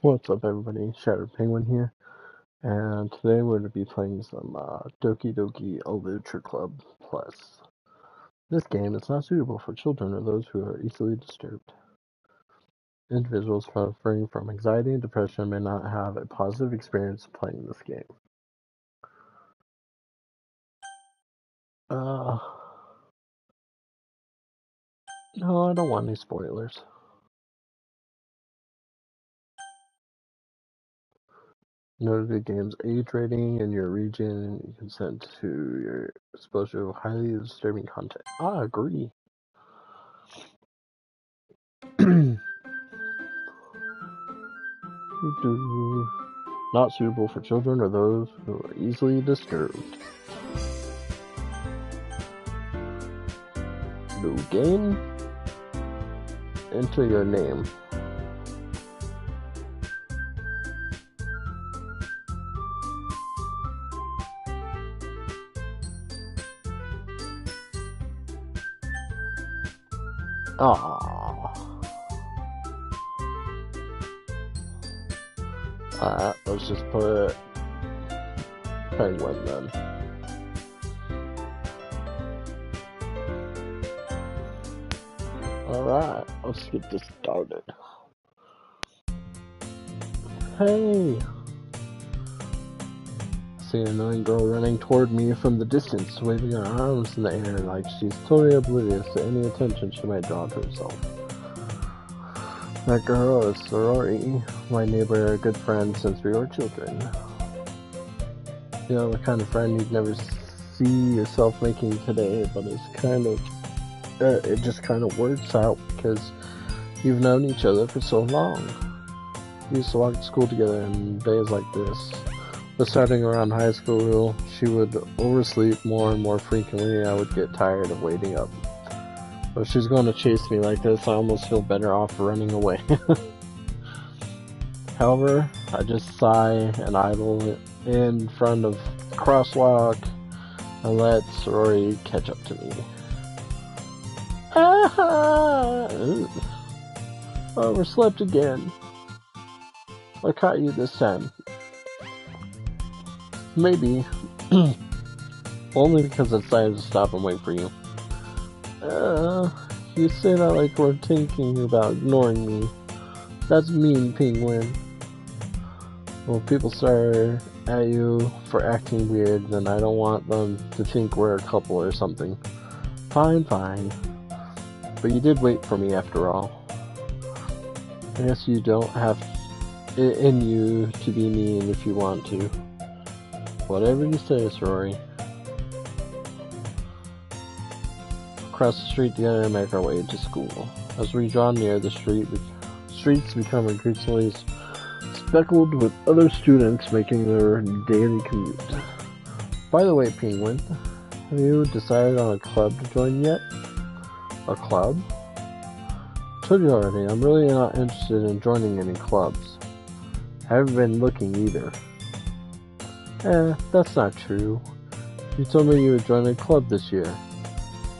What's up, everybody? Shattered Penguin here, and today we're going to be playing some Doki Doki Adventure Club Plus. This game is not suitable for children or those who are easily disturbed. Individuals suffering from anxiety and depression may not have a positive experience playing this game. Uh, no, I don't want any spoilers. Note the game's age rating and your region. You consent to your exposure of highly disturbing content. I agree. Not suitable for children or those who are easily disturbed. New game? Enter your name. Aww. Alright, let's just put Penguin then. Alright, let's get this started. Hey! See an annoying girl running toward me from the distance, waving her arms in the air like she's totally oblivious to any attention she might draw to herself. That girl is Sorori, my neighbor, a good friend since we were children. You know, the kind of friend you'd never see yourself making today, but it's kind of, it just kind of works out because you've known each other for so long. We used to walk to school together on days like this. But starting around high school, she would oversleep more and more frequently. I would get tired of waiting up. If she's going to chase me like this, I almost feel better off running away. However, I just sigh and idle in front of the crosswalk and let Sorori catch up to me. Overslept again. I caught you this time. Maybe. Only because I decided to stop and wait for you. You say that like we're thinking about ignoring me. That's mean, Penguin. Well, people stare at you for acting weird, then I don't want them to think we're a couple or something. Fine, fine. But you did wait for me after all. I guess you don't have it in you to be mean if you want to. Whatever you say, Sorori. Across the street together and make our way to school. As we draw near the streets become increasingly speckled with other students making their daily commute. By the way, Penguin, have you decided on a club to join yet? A club? I told you already, I'm really not interested in joining any clubs. I haven't been looking either. That's not true. You told me you would join a club this year.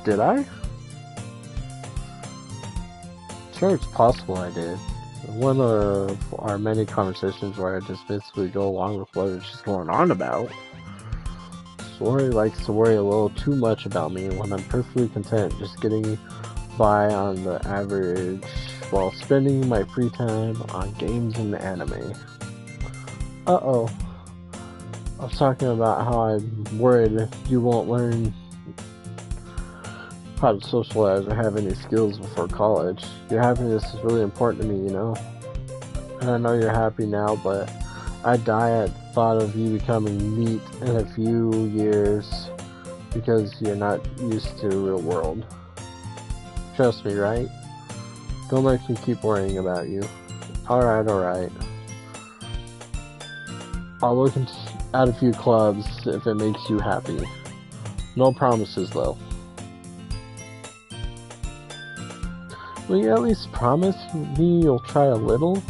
Did I? Sure, it's possible I did. One of our many conversations where I just basically go along with what she's going on about. Sorori likes to worry a little too much about me when I'm perfectly content just getting by on the average while spending my free time on games and anime. Uh-oh. I was talking about how I'm worried you won't learn how to socialize or have any skills before college. Your happiness is really important to me, you know? And I know you're happy now, but I'd die at thought of you becoming neat in a few years because you're not used to the real world. Trust me, right? Don't make me keep worrying about you. Alright. I'll look at a few clubs if it makes you happy. No promises, though. Will you at least promise me you'll try a little?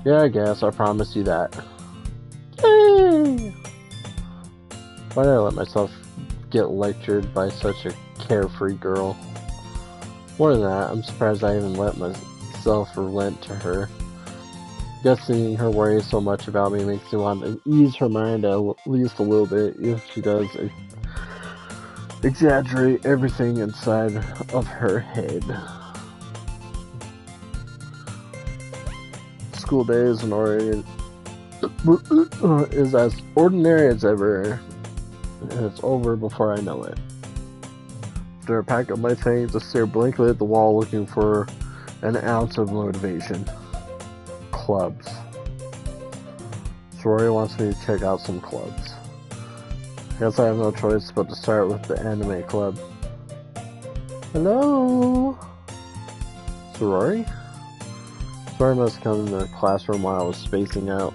Yeah, I guess. I promise you that. Yay! Why did I let myself get lectured by such a carefree girl? More than that, I'm surprised I even let myself relent to her. Guess seeing her worry so much about me makes me want to ease her mind at least a little bit, if she does exaggerate everything inside of her head. School day is as ordinary as ever, and it's over before I know it. After I pack up my things, I stare blankly at the wall looking for an ounce of motivation. Clubs. Sorori wants me to check out some clubs. Guess I have no choice but to start with the anime club. Hello? Sorori? Sorori must come in the classroom while I was spacing out.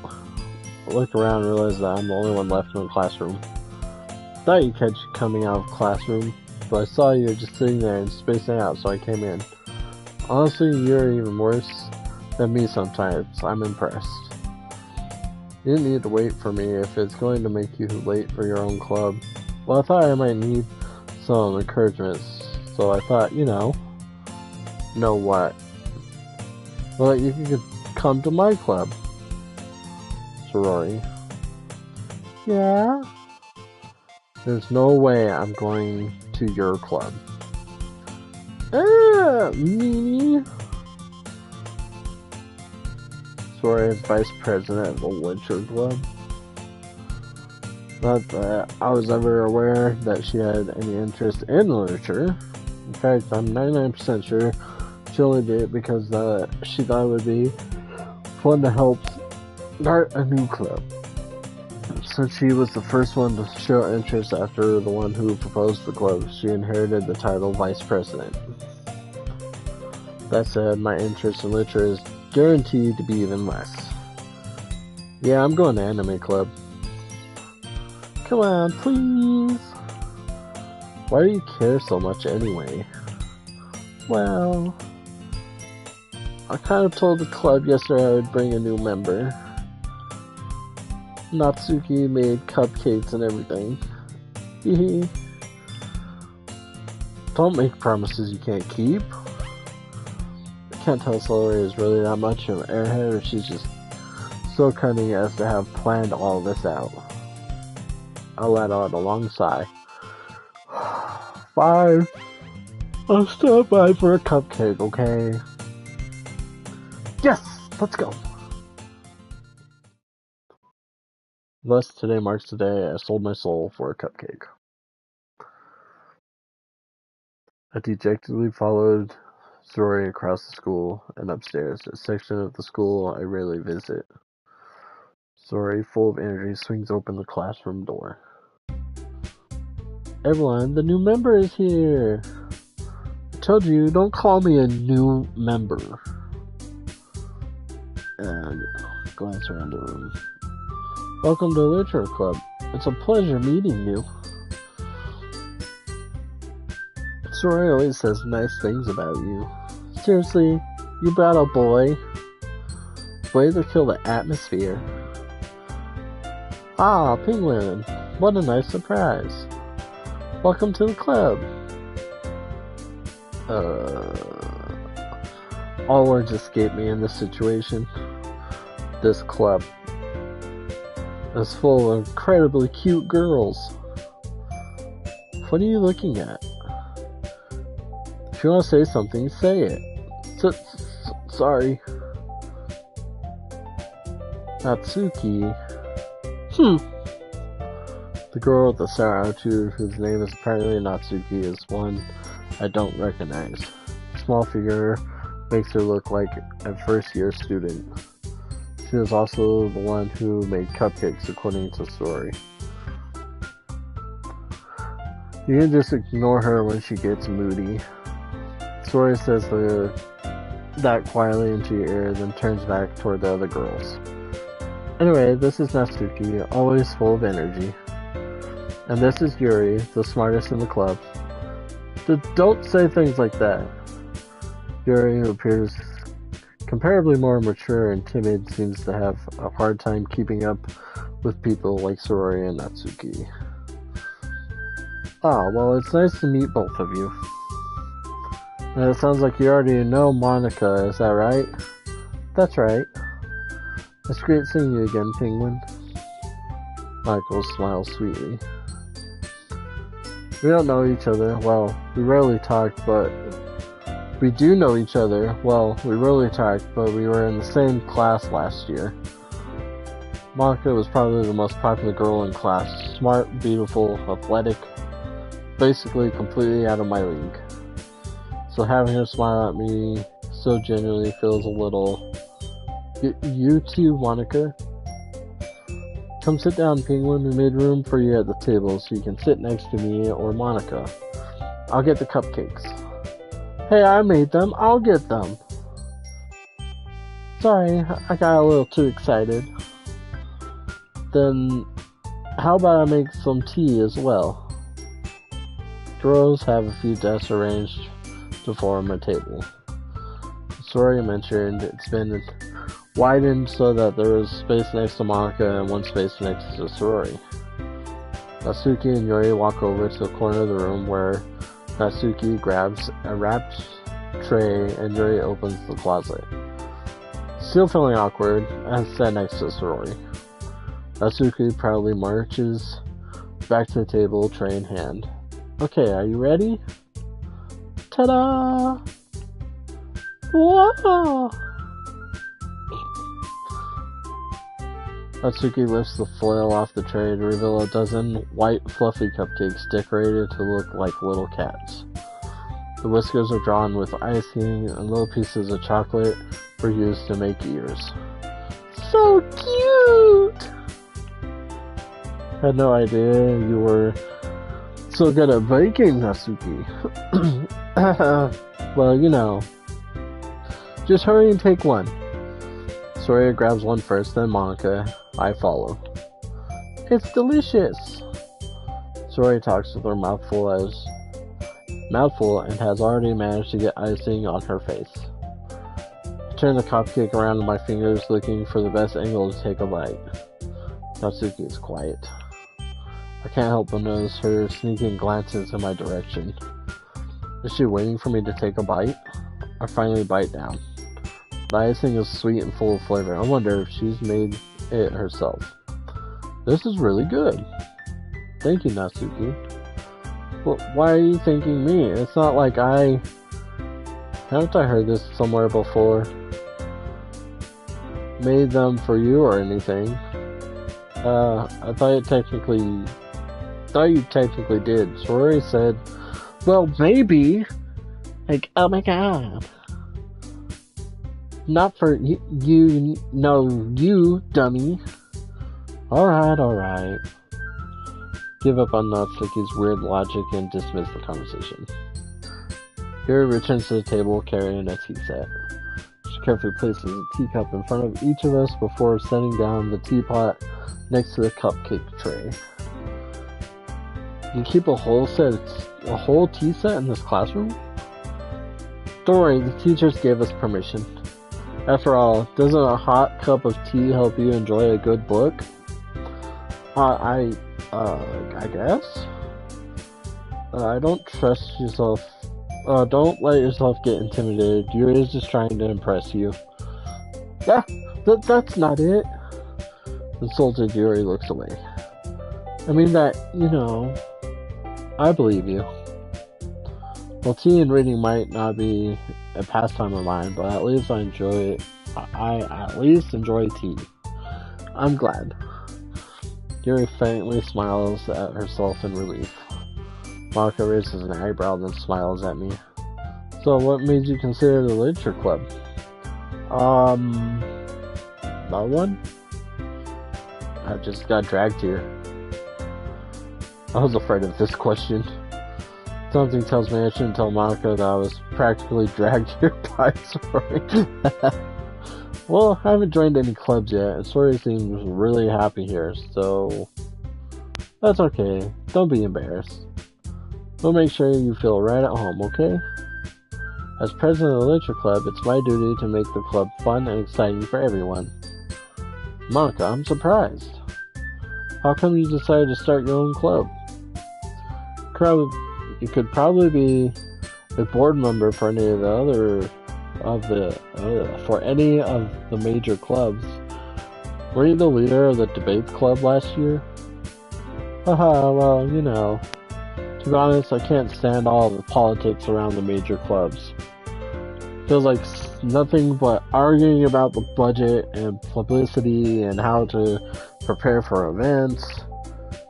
I looked around and realized that I'm the only one left in the classroom. Thought you'd catch you coming out of classroom, but I saw you were just sitting there and spacing out, so I came in. Honestly, you're even worse than me sometimes. I'm impressed. You didn't need to wait for me if it's going to make you late for your own club. Well, I thought I might need some encouragement, so I thought, know what? Well, you could come to my club. Sorori. Yeah? There's no way I'm going to your club. Me? Sorori is vice president of the literature club. Not that I was ever aware that she had any interest in literature. In fact, I'm 99% sure she only did it because she thought it would be fun to help start a new club. Since she was the first one to show interest after the one who proposed the club, she inherited the title vice president. That said, my interest in literature is guaranteed to be even less. Yeah, I'm going to anime club. Come on, please. Why do you care so much anyway? Well, I kind of told the club yesterday I would bring a new member. Natsuki made cupcakes and everything. Hehe. Don't make promises you can't keep. I can't tell if Sorori is really that much of an airhead or she's just so cunning as to have planned all this out. I let out a long sigh. Fine. I'll stop by for a cupcake, okay? Yes! Let's go! Thus, today marks the day I sold my soul for a cupcake. I dejectedly followed Sorori across the school and upstairs, a section of the school I rarely visit. Sorori, full of energy, swings open the classroom door. Everyone, the new member is here! I told you, don't call me a new member. And glance around the room. Welcome to the Literature Club. It's a pleasure meeting you. Sorori always says nice things about you. Seriously, you brought a boy? Way to kill the atmosphere. Ah, Penguin. What a nice surprise. Welcome to the club. All words escape me in this situation. This club is full of incredibly cute girls. What are you looking at? If you want to say something, say it. Sorry. Natsuki. The girl with the sour attitude, whose name is apparently Natsuki, is one I don't recognize. Small figure makes her look like a first-year student. She was also the one who made cupcakes, according to Sorori. You can just ignore her when she gets moody. Sorori says that quietly into your ear, then turns back toward the other girls. Anyway, this is Natsuki, always full of energy. And this is Yuri, the smartest in the club. Don't say things like that. Yuri, who appears comparably more mature and timid, seems to have a hard time keeping up with people like Sorori and Natsuki. Ah, well, it's nice to meet both of you. And it sounds like you already know Monica, is that right? That's right. It's great seeing you again, Penguin. Michael smiles sweetly. We don't know each other. Well, we rarely talk, but we do know each other. Well, we rarely talk, but we were in the same class last year. Monica was probably the most popular girl in class. Smart, beautiful, athletic, basically completely out of my league. So having her smile at me so genuinely feels a little... You too, Monica? Come sit down, Penguin. We made room for you at the table so you can sit next to me or Monica. I'll get the cupcakes. Hey, I made them. I'll get them. Sorry, I got a little too excited. Then, how about I make some tea as well? Drawers have a few desks arranged to form a table. As Sori mentioned, it's been widened so that there is space next to Monica and one space next to Sori. Natsuki and Yuri walk over to the corner of the room where Natsuki grabs a wrapped tray and Yuri opens the closet. Still feeling awkward, I sat next to Sori. Natsuki proudly marches back to the table, tray in hand. Okay, are you ready? Ta-da! Whoa! Natsuki lifts the foil off the tray to reveal a dozen white, fluffy cupcakes decorated to look like little cats. The whiskers are drawn with icing, and little pieces of chocolate were used to make ears. So cute! Had no idea you were so good at baking, Natsuki. Well, you know. Just hurry and take one. Sori grabs one first, then Monica. I follow. It's delicious! Sori talks with her mouthful and has already managed to get icing on her face. I turn the cupcake around in my fingers, looking for the best angle to take a bite. Natsuki is quiet. I can't help but notice her sneaking glances in my direction. Is she waiting for me to take a bite? I finally bite down. The icing is sweet and full of flavor. I wonder if she's made it herself. This is really good. Thank you, Natsuki. Well, why are you thanking me? It's not like haven't I heard this somewhere before? Made them for you or anything. I thought you technically did. Sori said, well, maybe. Like, oh my god. Not for you, no, you, dummy. Alright. Give up on Natsuki's weird logic and dismiss the conversation. Yuri returns to the table carrying a tea set. She carefully places a teacup in front of each of us before setting down the teapot next to the cupcake tray. You keep a whole tea set in this classroom? Don't worry, the teachers gave us permission. After all, doesn't a hot cup of tea help you enjoy a good book? I guess? Don't trust yourself. Don't let yourself get intimidated. Yuri is just trying to impress you. That's not it. Insulted Yuri looks away. I mean that, I believe you. Well, tea and reading might not be a pastime of mine, but at least I at least enjoy tea. I'm glad. Yuri faintly smiles at herself in relief. Monica raises an eyebrow then smiles at me. So, what made you consider the literature club? No one? I just got dragged here. I was afraid of this question. Something tells me I shouldn't tell Monica that I was practically dragged here by Sori. Well, I haven't joined any clubs yet, and Sori seems really happy here, so... That's okay. Don't be embarrassed. We'll make sure you feel right at home, okay? As president of the literature club, it's my duty to make the club fun and exciting for everyone. Monica, I'm surprised. How come you decided to start your own club? You could probably be a board member for any of the major clubs, Were you the leader of the debate club last year? Haha, well, you know. To be honest, I can't stand all the politics around the major clubs. Feels like nothing but arguing about the budget and publicity and how to prepare for events.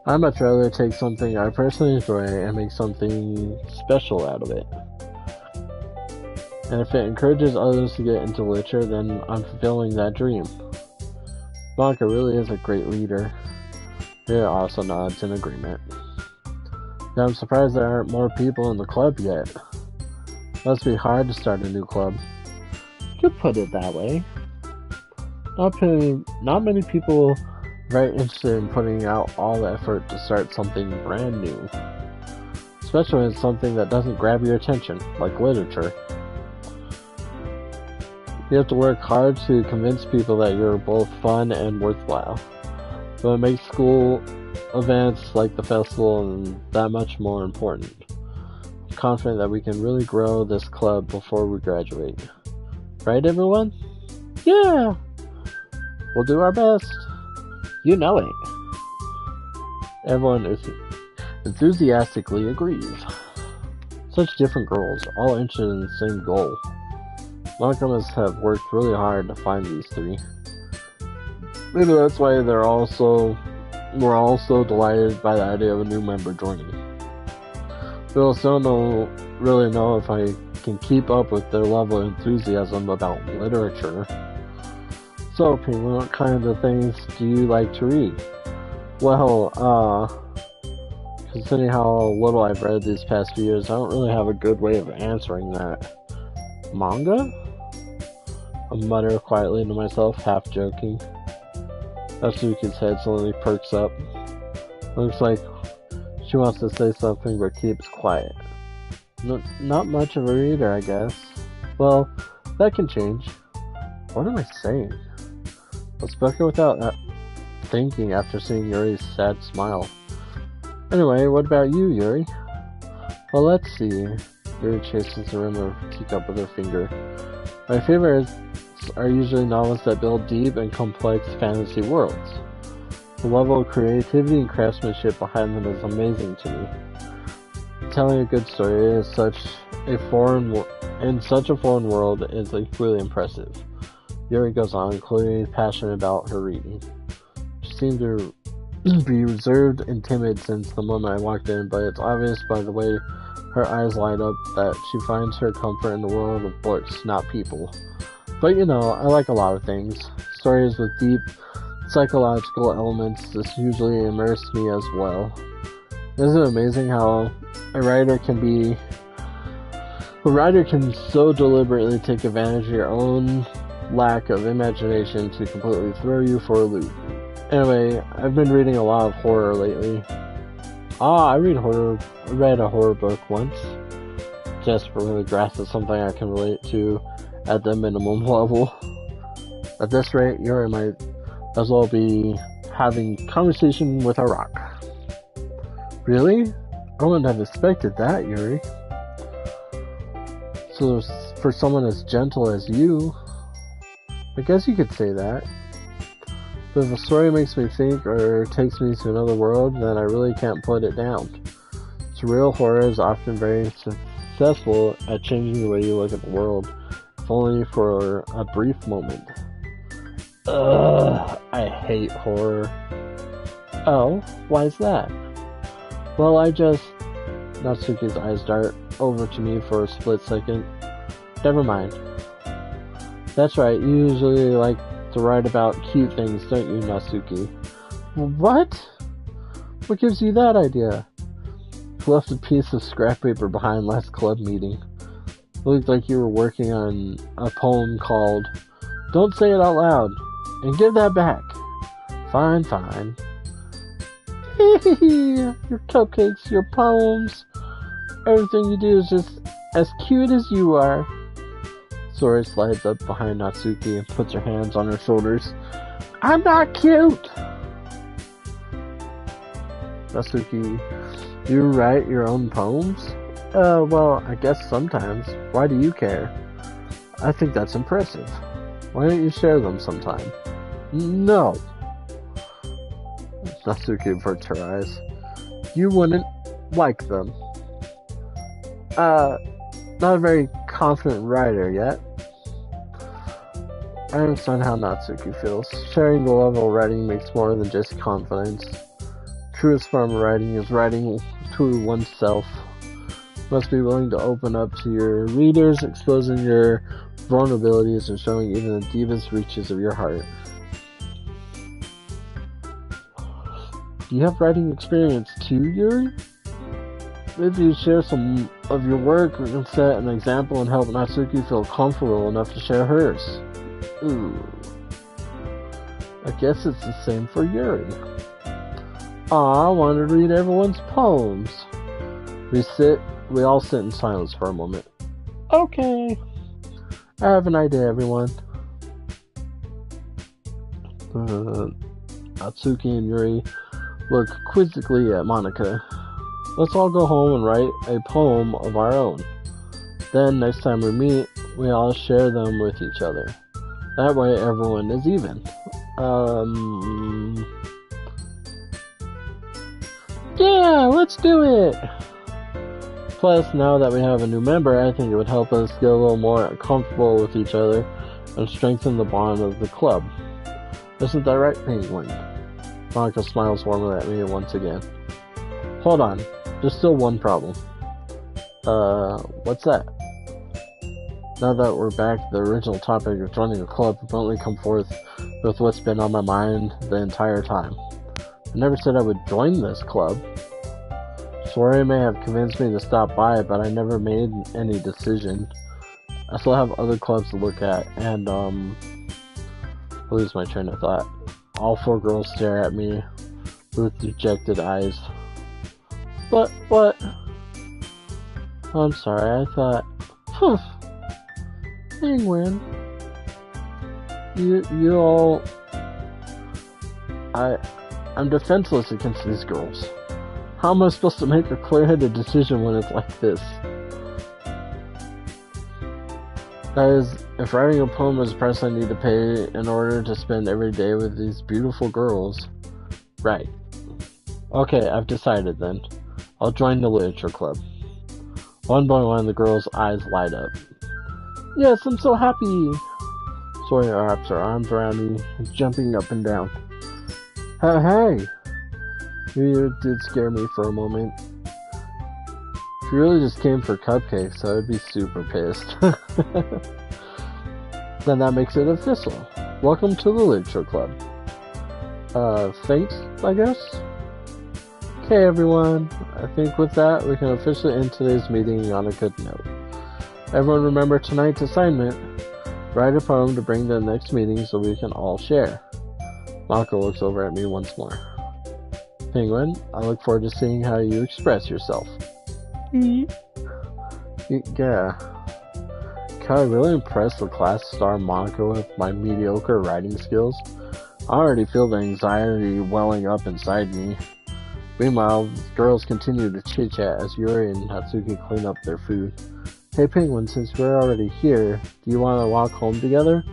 I'd much rather take something I personally enjoy and make something special out of it. And if it encourages others to get into literature, then I'm fulfilling that dream. Monica really is a great leader. Rhea also nods in agreement. Now I'm surprised there aren't more people in the club yet. Must be hard to start a new club. You could put it that way. Not many people are very interested in putting out all the effort to start something brand new. Especially when it's something that doesn't grab your attention, like literature. You have to work hard to convince people that you're both fun and worthwhile. But it makes school events like the festival that much more important. I'm confident that we can really grow this club before we graduate. Right, everyone? Yeah! We'll do our best. You know it. Everyone enthusiastically agrees. Such different girls, all interested in the same goal. Monica must have worked really hard to find these three. Maybe that's why we're all so delighted by the idea of a new member joining. We'll still really know if I can keep up with their level of enthusiasm about literature. So, Penguin, what kinds of things do you like to read? Well, considering how little I've read these past few years, I don't really have a good way of answering that. Manga? I mutter quietly to myself, half joking. Natsuki's head suddenly perks up. Looks like she wants to say something but keeps quiet. Not much of a reader, I guess. Well, that can change. What am I saying? I spoke without thinking after seeing Yuri's sad smile. Anyway, what about you, Yuri? Well, let's see. Yuri chases the rim of her teacup with her finger. My favorites are usually novels that build deep and complex fantasy worlds. The level of creativity and craftsmanship behind them is amazing to me. Telling a good story in such a foreign world is really impressive. Yuri goes on, clearly passionate about her reading. She seemed to be reserved and timid since the moment I walked in, but it's obvious by the way her eyes light up that she finds her comfort in the world of books, not people. But you know, I like a lot of things. Stories with deep psychological elements just usually immerse me as well. Isn't it amazing how a writer can so deliberately take advantage of your own lack of imagination to completely throw you for a loop? Anyway, I've been reading a lot of horror lately. I read a horror book once. Desperately grasp at something I can relate to at the minimum level. At this rate, Yuri might as well be having conversation with a rock. Really? I wouldn't have expected that, Yuri. So, for someone as gentle as you, I guess you could say that. But if a story makes me think or takes me to another world, then I really can't put it down. Surreal horror is often very successful at changing the way you look at the world, if only for a brief moment. Ugh, I hate horror. Oh, why is that? Well, Natsuki's eyes dart over to me for a split second. Never mind. That's right, you usually like to write about cute things, don't you, Natsuki? What? What gives you that idea? You left a piece of scrap paper behind last club meeting. It looked like you were working on a poem called Don't Say It Out Loud, and give that back. Fine. Your cupcakes, your poems, everything you do is just as cute as you are. Sora slides up behind Natsuki and puts her hands on her shoulders. I'm not cute! Natsuki, you write your own poems? Well, I guess sometimes. Why do you care? I think that's impressive. Why don't you share them sometime? No. Natsuki averts her eyes. You wouldn't like them. Uh, not a very confident writer yet. I understand how Natsuki feels. Sharing the level of writing makes more than just confidence. Truest form of writing is writing to oneself. Must be willing to open up to your readers, exposing your vulnerabilities and showing even the deepest reaches of your heart. Do you have writing experience too, Yuri? Maybe you share some of your work, or can set an example and help Natsuki feel comfortable enough to share hers. Ooh. I guess it's the same for Yuri. Aw, I want to read everyone's poems. We all sit in silence for a moment. Okay. I have an idea, everyone. Natsuki and Yuri look quizzically at Monika. Let's all go home and write a poem of our own. Then, next time we meet, we all share them with each other. That way, everyone is even. Yeah, let's do it! Plus, now that we have a new member, I think it would help us get a little more comfortable with each other and strengthen the bond of the club. Isn't that right, Penguin? Monika smiles warmly at me once again. Hold on, there's still one problem. What's that? Now that we're back to the original topic of joining a club, I've only come forth with what's been on my mind the entire time. I never said I would join this club. Sori may have convinced me to stop by, but I never made any decision. I still have other clubs to look at, and, I lose my train of thought. All four girls stare at me with dejected eyes. But, what? I'm sorry, I thought... Penguin. You all... I'm defenseless against these girls. How am I supposed to make a clear-headed decision when it's like this? That is, if writing a poem is a price I need to pay in order to spend every day with these beautiful girls. Right. Okay, I've decided then. I'll join the literature club. One by one, the girls' eyes light up. Yes, I'm so happy! Sawyer wraps her arms around me, jumping up and down. Hey! You did scare me for a moment. If you really just came for cupcakes, I would be super pissed. Then that makes it official. Welcome to the Literature Club. Thanks, I guess? Okay, everyone. I think with that, we can officially end today's meeting on a good note. Everyone remember tonight's assignment. Write a poem to bring to the next meeting so we can all share. Mako looks over at me once more. Penguin, I look forward to seeing how you express yourself. Yeah. Can I really impress the class star Mako with my mediocre writing skills? I already feel the anxiety welling up inside me. Meanwhile, the girls continue to chit-chat as Yuri and Natsuki clean up their food. Hey Penguin, since we're already here, do you want to walk home together?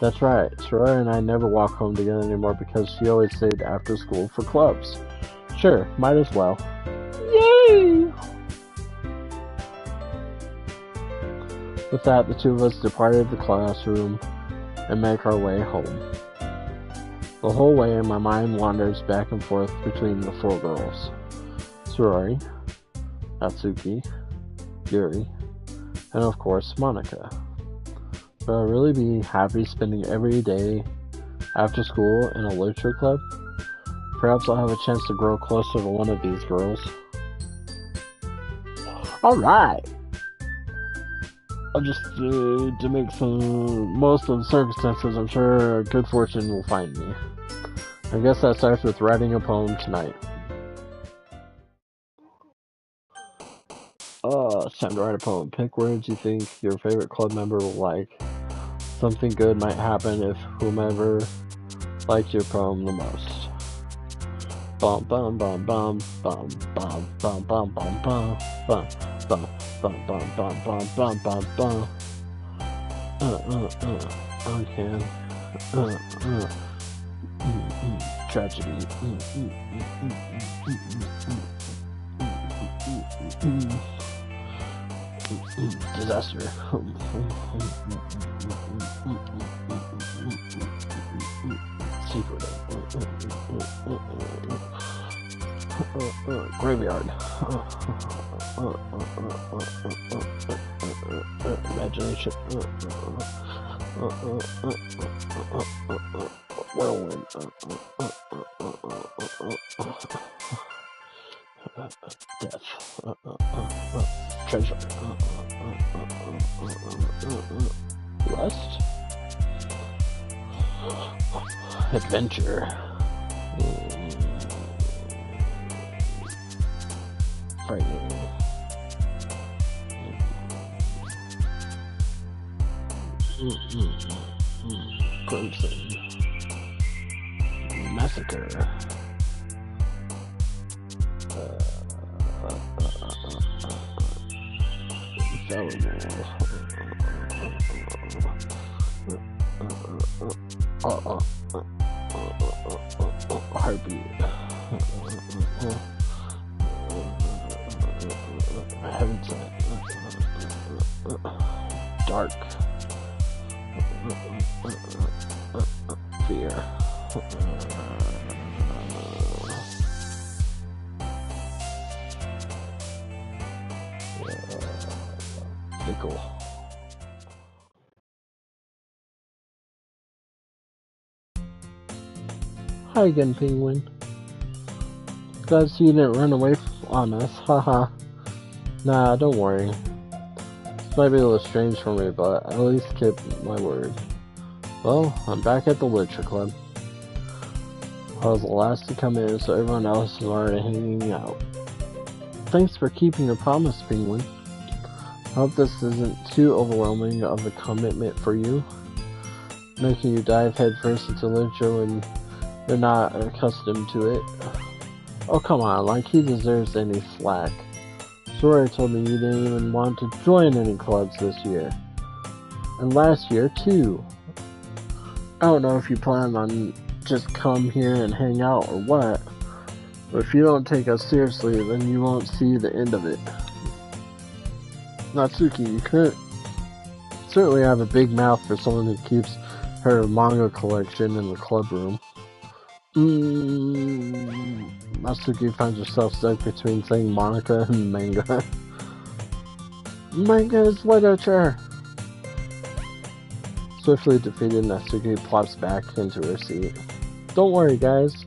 That's right, Soraya and I never walk home together anymore because she always stayed after school for clubs. Sure, might as well. Yay! With that, the two of us departed the classroom and make our way home. The whole way, my mind wanders back and forth between the four girls. Sorori, Natsuki, Yuri, and of course, Monika. Will I really be happy spending every day after school in a literature club? Perhaps I'll have a chance to grow closer to one of these girls. Alright! I'll just to make some most of the circumstances, I'm sure good fortune will find me. I guess that starts with writing a poem tonight. It's time to write a poem. Pick words you think your favorite club member will like. Something good might happen if whomever likes your poem the most. Bum bum bum bum bum bum bum bum bum bum bum bum bum bum bum bum bum bum bum. Okay. tragedy. Disaster. Secret. Graveyard. Imagination. Whirlwind. Death. Treasure. Lust. Adventure. Frightening. Crimson. Massacre. Heartbeat. Heaven sent. Dark. Fear. Nickel. Hi again, Penguin. Glad to see you didn't run away on us, haha. Nah, don't worry. This might be a little strange for me, but at least keep my word. Well, I'm back at the Literature Club. I was the last to come in, so everyone else is already hanging out. Thanks for keeping your promise, Penguin. I hope this isn't too overwhelming of a commitment for you, making you dive headfirst into literature when you're not accustomed to it. Oh, come on, like he deserves any slack. Sora told me you didn't even want to join any clubs this year. And last year, too. I don't know if you plan on just come here and hang out or what, but if you don't take us seriously, then you won't see the end of it. Natsuki, you could certainly have a big mouth for someone who keeps her manga collection in the club room. Natsuki finds herself stuck between saying Monica and manga. Manga is literature! Swiftly defeated, Natsuki plops back into her seat. Don't worry, guys.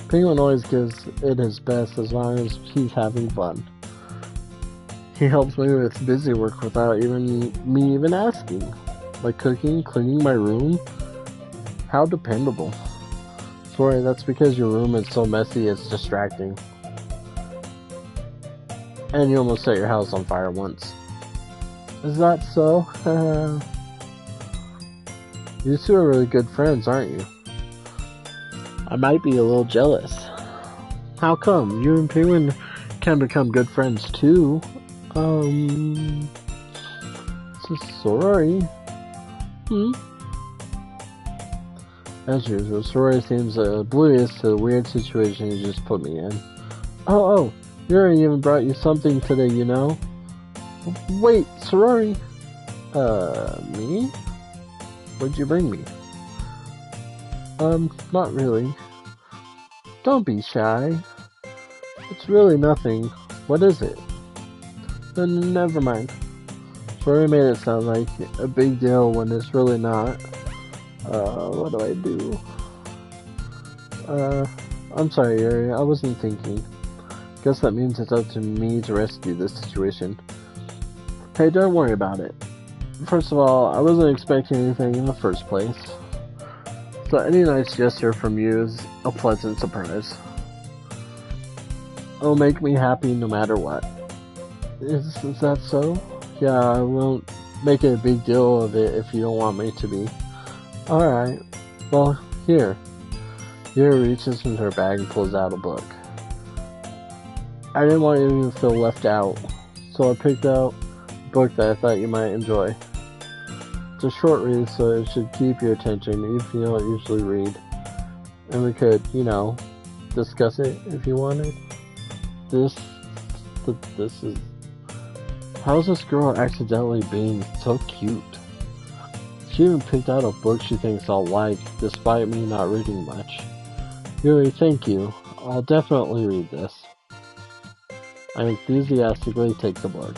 Penguin always gives it his best as long as he's having fun. He helps me with busy work without me even asking. Like cooking, cleaning my room. How dependable. Sorry, that's because your room is so messy it's distracting. And you almost set your house on fire once. Is that so? You two are really good friends, aren't you? I might be a little jealous. How come? You and Penguin can become good friends too. So sorry. As usual, Sorori seems oblivious to the weird situation you just put me in. Oh, Yuri even brought you something today, you know? Wait, Sorori? Me? What'd you bring me? Not really. Don't be shy. It's really nothing. What is it? Never mind. Sorori made it sound like a big deal when it's really not. What do I do? I'm sorry, Yuri. I wasn't thinking. Guess that means it's up to me to rescue this situation. Hey, don't worry about it. First of all, I wasn't expecting anything in the first place. So any nice gesture from you is a pleasant surprise. It'll make me happy no matter what. Is that so? Yeah, I won't make a big deal of it if you don't want me to be. Alright. Well, here. Yuri reaches into her bag and pulls out a book. I didn't want you to feel left out, so I picked out a book that I thought you might enjoy. It's a short read, so it should keep your attention, even if you don't usually read. and we could, discuss it if you wanted. This, this is... How's this girl accidentally being so cute? She even picked out a book she thinks I'll like, despite me not reading much. Yuri, thank you. I'll definitely read this. I enthusiastically take the book.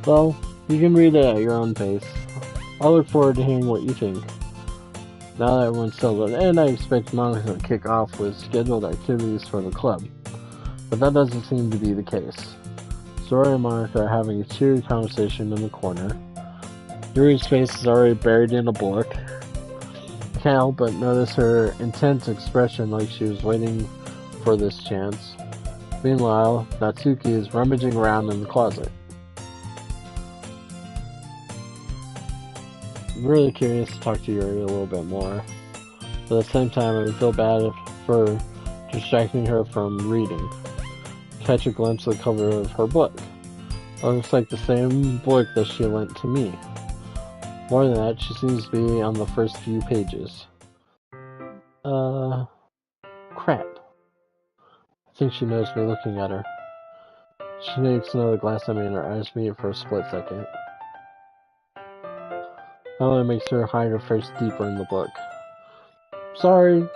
Well, you can read it at your own pace. I'll look forward to hearing what you think. Now that everyone's settled in, I expect Monica to kick off with scheduled activities for the club. But that doesn't seem to be the case. Zora and Monica are having a cheery conversation in the corner. Yuri's face is already buried in a book. I can't help but notice her intense expression like she was waiting for this chance. Meanwhile, Natsuki is rummaging around in the closet. I'm really curious to talk to Yuri a little bit more, but at the same time I feel bad for distracting her from reading. Catch a glimpse of the cover of her book. It looks like the same book that she lent to me. More than that, she seems to be on the first few pages. Crap. I think she knows me looking at her. She takes another glance at me and her eyes meet for a split second. That only makes her hide her face deeper in the book. Sorry.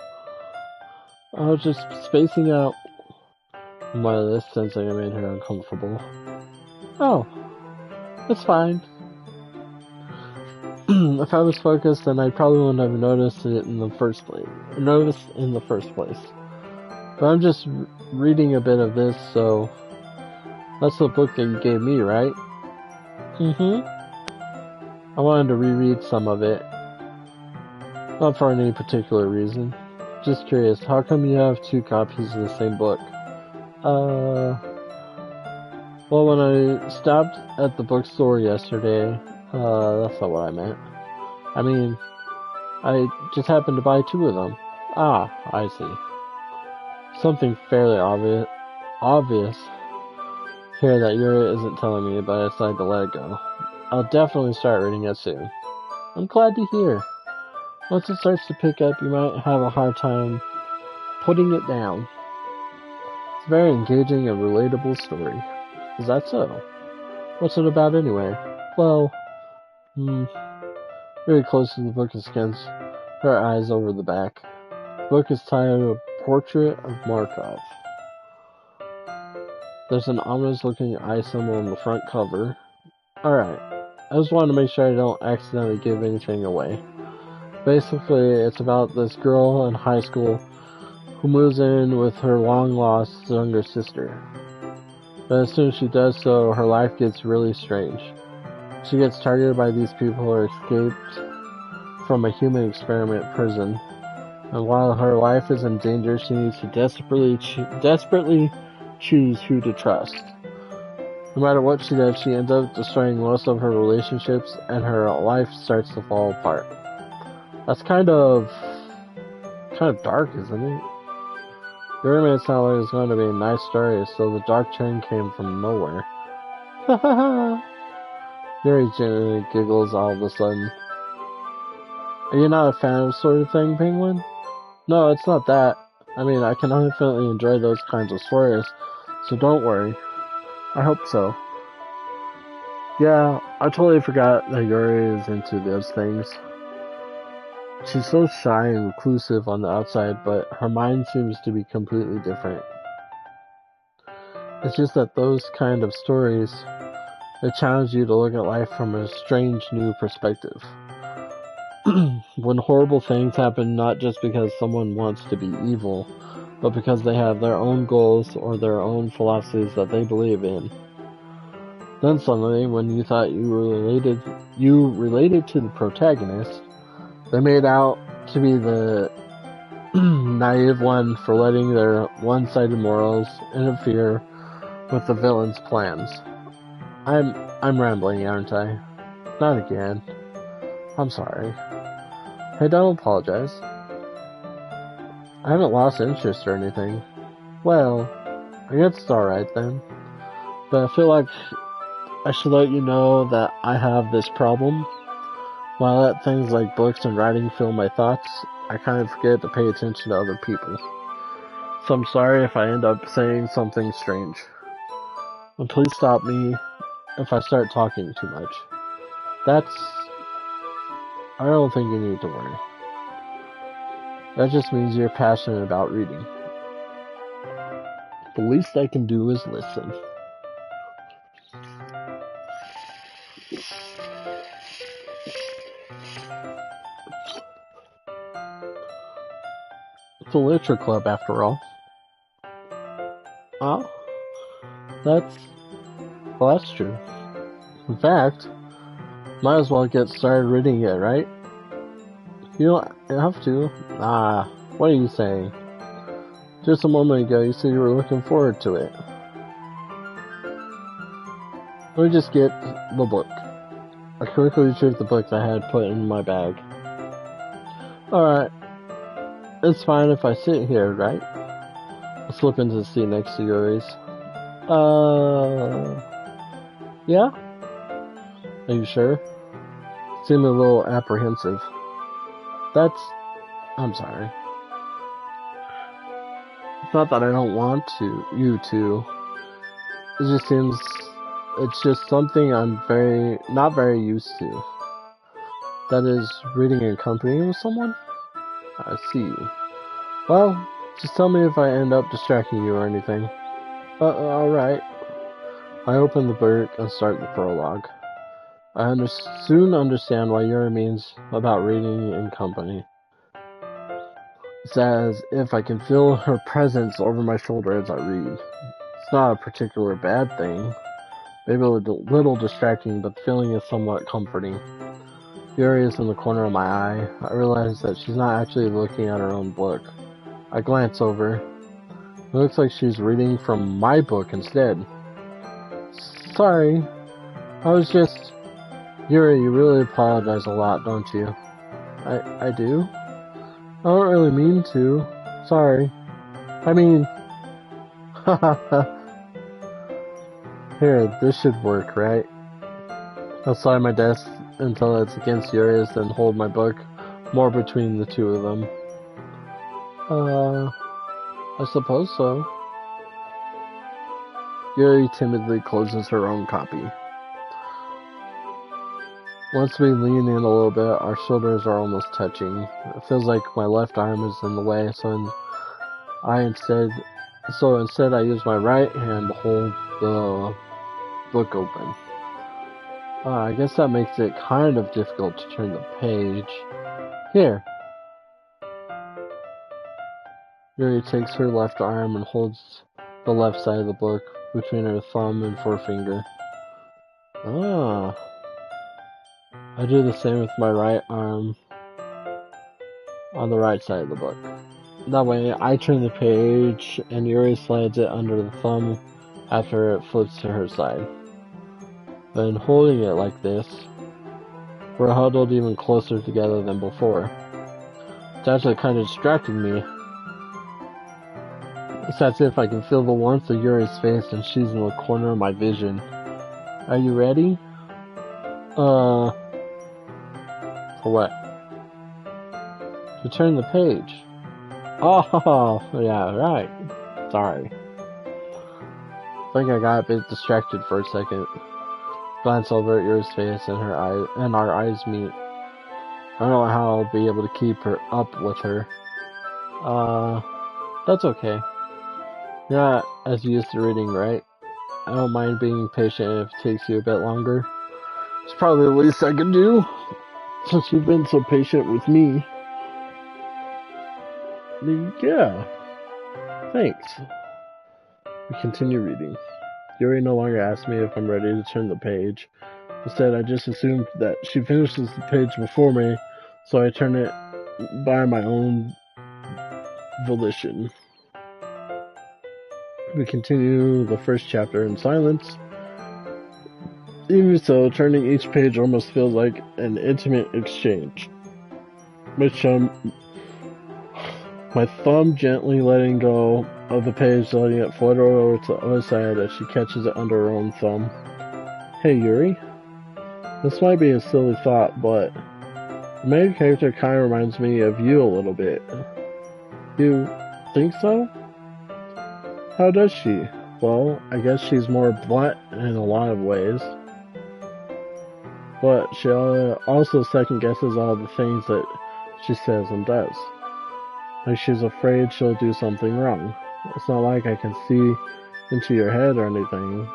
I was just spacing out. More of this, sensing I made her uncomfortable. Oh. It's fine. If I was focused, then I probably wouldn't have noticed it in the first place. But I'm just reading a bit of this, so... That's the book that you gave me, right? Mm-hmm. I wanted to reread some of it. Not for any particular reason. Just curious, how come you have 2 copies of the same book? Well, when I stopped at the bookstore yesterday, that's not what I meant. I mean, I just happened to buy 2 of them. Ah, I see. Something fairly obvious here that Yuri isn't telling me, but I decided to let it go. I'll definitely start reading it soon. I'm glad to hear. Once it starts to pick up, you might have a hard time putting it down. It's a very engaging and relatable story. Is that so? What's it about anyway? Well, very close to the book and scans her eyes over the back. The book is titled Portrait of Markov. There's an ominous-looking eye symbol on the front cover. Alright, I just wanted to make sure I don't accidentally give anything away. Basically, it's about this girl in high school who moves in with her long-lost younger sister. But as soon as she does so, her life gets really strange. She gets targeted by these people who are escaped from a human experiment prison. And while her life is in danger, she needs to desperately choose who to trust. No matter what she does, she ends up destroying most of her relationships, and her life starts to fall apart. That's kind of dark, isn't it? Yuri made it sound like it was going to be a nice story, so the dark turn came from nowhere. Ha ha ha! Yuri genuinely giggles all of a sudden. Are you not a fan of this sort of thing, Penguin? No, it's not that. I mean, I can infinitely enjoy those kinds of stories, so don't worry. I hope so. Yeah, I totally forgot that Yuri is into those things. She's so shy and reclusive on the outside, but her mind seems to be completely different. It's just that those kind of stories, they challenge you to look at life from a strange new perspective. When horrible things happen not just because someone wants to be evil, but because they have their own goals or their own philosophies that they believe in. Then suddenly, when you thought you related to the protagonist, they made out to be the naive one for letting their one-sided morals interfere with the villain's plans. I'm rambling, aren't I? Not again. I'm sorry. Hey, don't apologize. I haven't lost interest or anything. Well, I guess it's alright then. But I feel like I should let you know that I have this problem. When I let things like books and writing fill my thoughts, I kind of forget to pay attention to other people. So I'm sorry if I end up saying something strange. And please stop me if I start talking too much. I don't think you need to worry. That just means you're passionate about reading. The least I can do is listen. It's a literature club after all. Oh, that's true. In fact, might as well get started reading it, right? You don't have to. What are you saying? Just a moment ago, you said you were looking forward to it. Let me just get the book. I quickly retrieved the book I had put in my bag. Alright. It's fine if I sit here, right? I slip into the seat next to Yuri's. Yeah? Are you sure? Seemed a little apprehensive. I'm sorry. It's not that I don't want you to. It's just something I'm not very used to. That is, reading in company with someone? I see. Well, just tell me if I end up distracting you or anything. Alright. I open the book and start the prologue. I soon understand why Yuri means about reading in company. It's as if I can feel her presence over my shoulder as I read. It's not a particular bad thing. Maybe a little distracting, but the feeling is somewhat comforting. Yuri is in the corner of my eye. I realize that she's not actually looking at her own book. I glance over. It looks like she's reading from my book instead. Sorry. I was just... Yuri, you really apologize a lot, don't you? I do? I don't really mean to. Sorry. I mean... Here, this should work, right? I'll slide my desk until it's against Yuri's, then hold my book more between the two of them. I suppose so. Yuri timidly closes her own copy. Once we lean in a little bit, our shoulders are almost touching. It feels like my left arm is in the way, so instead I use my right hand to hold the book open. I guess that makes it kind of difficult to turn the page. Here. Yuri takes her left arm and holds the left side of the book between her thumb and forefinger. I do the same with my right arm on the right side of the book. That way, I turn the page and Yuri slides it under the thumb after it flips to her side. Then holding it like this, we're huddled even closer together than before. It's actually kind of distracting me. It's as if I can feel the warmth of Yuri's face and she's in the corner of my vision. Are you ready? For what? To turn the page. Oh, yeah, right. Sorry. I think I got a bit distracted for a second. Glance over at Yuri's face and our eyes meet. I don't know how I'll be able to keep her up with her. That's okay. You're not as used to reading, right? I don't mind being patient if it takes you a bit longer. It's probably the least I can do, since you've been so patient with me. Yeah. Thanks. We continue reading. Yuri no longer asks me if I'm ready to turn the page. Instead, I just assumed that she finishes the page before me, so I turn it by my own volition. We continue the first chapter in silence. Even so, turning each page almost feels like an intimate exchange. My thumb gently letting go of the page, letting it flutter over to the other side as she catches it under her own thumb. Hey, Yuri. This might be a silly thought, but The main character kind of reminds me of you a little bit. You think so? How does she? Well, I guess she's more blunt in a lot of ways. But she also second guesses all the things that she says and does. Like she's afraid she'll do something wrong. It's not like I can see into your head or anything,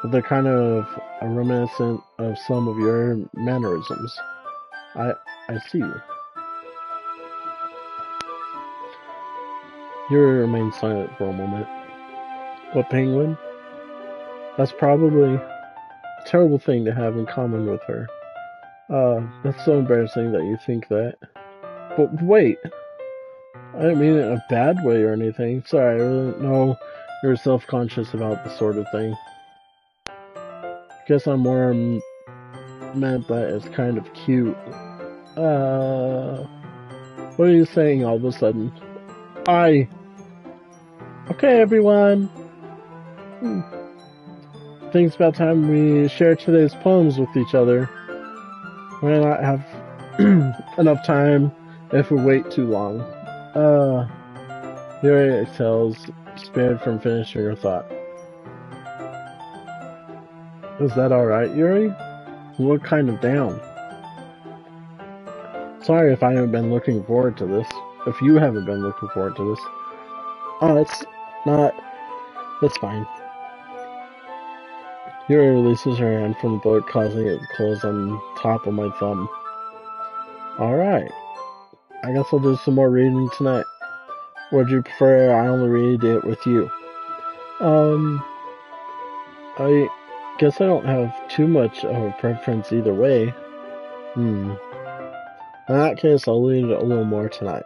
but they're kind of reminiscent of some of your mannerisms. I see. Yuri remained silent for a moment. What penguin? That's probably a terrible thing to have in common with her. That's so embarrassing that you think that. But wait, I didn't mean it in a bad way or anything. Sorry, I didn't know you were self-conscious about this sort of thing. Guess I'm more meant that it's kind of cute. What are you saying all of a sudden? Okay, everyone. I think it's about time we share today's poems with each other. We might not have enough time if we wait too long. Yuri exhales, spared from finishing her thought. Is that alright, Yuri? You look kind of down. Sorry if I haven't been looking forward to this. If you haven't been looking forward to this. Oh, it's not... That's fine. Yuri releases her hand from the book, causing it to close on top of my thumb. Alright. I guess I'll do some more reading tonight. Would you prefer I only read it with you? I guess I don't have too much of a preference either way. In that case, I'll read it a little more tonight.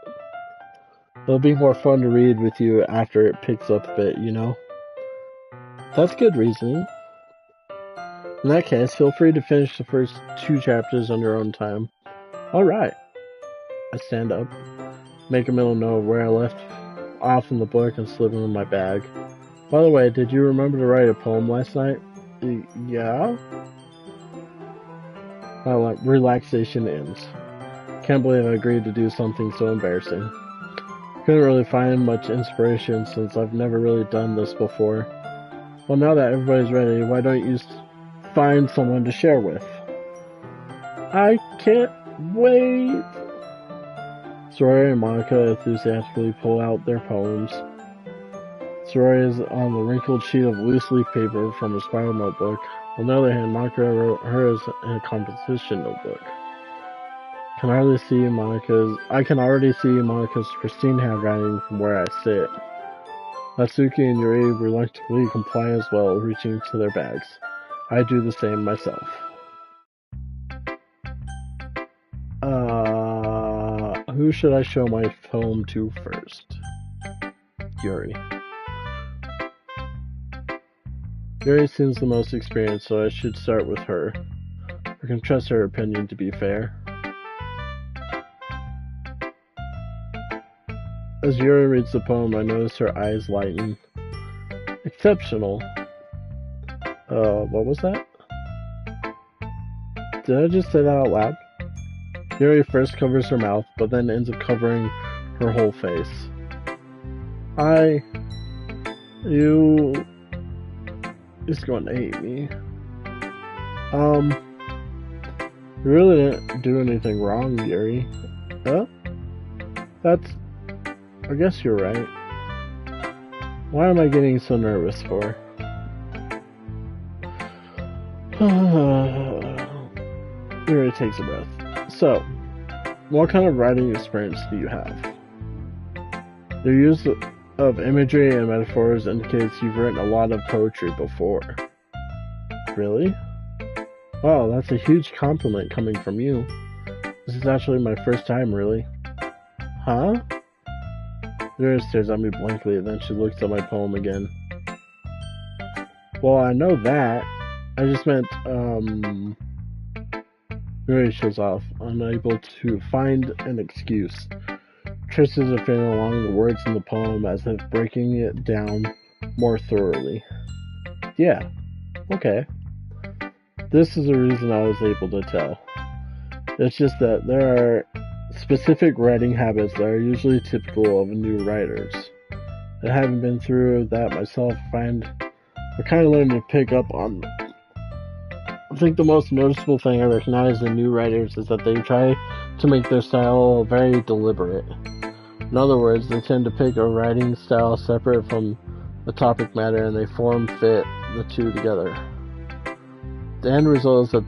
It'll be more fun to read with you after it picks up a bit, you know? That's good reasoning. In that case, feel free to finish the first 2 chapters on your own time. Alright. I stand up, make a mental note of where I left off in the book and slip it in my bag. By the way, did you remember to write a poem last night? Yeah? Relaxation ends. Can't believe I agreed to do something so embarrassing. Couldn't really find much inspiration since I've never really done this before. Well, now that everybody's ready, why don't you find someone to share with? I can't wait! Soraya and Monica enthusiastically pull out their poems. Soraya is on the wrinkled sheet of loose leaf paper from a spiral notebook. On the other hand, Monica wrote hers in a composition notebook. I can already see Monica's pristine handwriting from where I sit. Natsuki and Yuri reluctantly comply as well, reaching to their bags. I do the same myself. Who should I show my poem to first? Yuri. Yuri seems the most experienced, so I should start with her. I can trust her opinion to be fair. As Yuri reads the poem, I notice her eyes lighten. Exceptional. What was that? Did I just say that out loud? Yuri first covers her mouth, but then ends up covering her whole face. He's going to hate me. You really didn't do anything wrong, Yuri. Huh? I guess you're right. Why am I getting so nervous for? Yuri takes a breath. So, what kind of writing experience do you have? Your use of imagery and metaphors indicates you've written a lot of poetry before. Really? Wow, that's a huge compliment coming from you. This is actually my first time, really. Huh? Yuri stares at me blankly, and then she looks at my poem again. Well, I know that. I just meant, Yuri shows off, unable to find an excuse. Traces her finger along the words in the poem as if breaking it down more thoroughly. Yeah, okay. This is the reason I was able to tell. It's just that there are specific writing habits that are usually typical of new writers. I haven't been through that myself, I kind of learned to pick up on them. I think the most noticeable thing I recognize in new writers is that they try to make their style very deliberate. In other words, they tend to pick a writing style separate from the topic matter and they fit the two together. The end result is that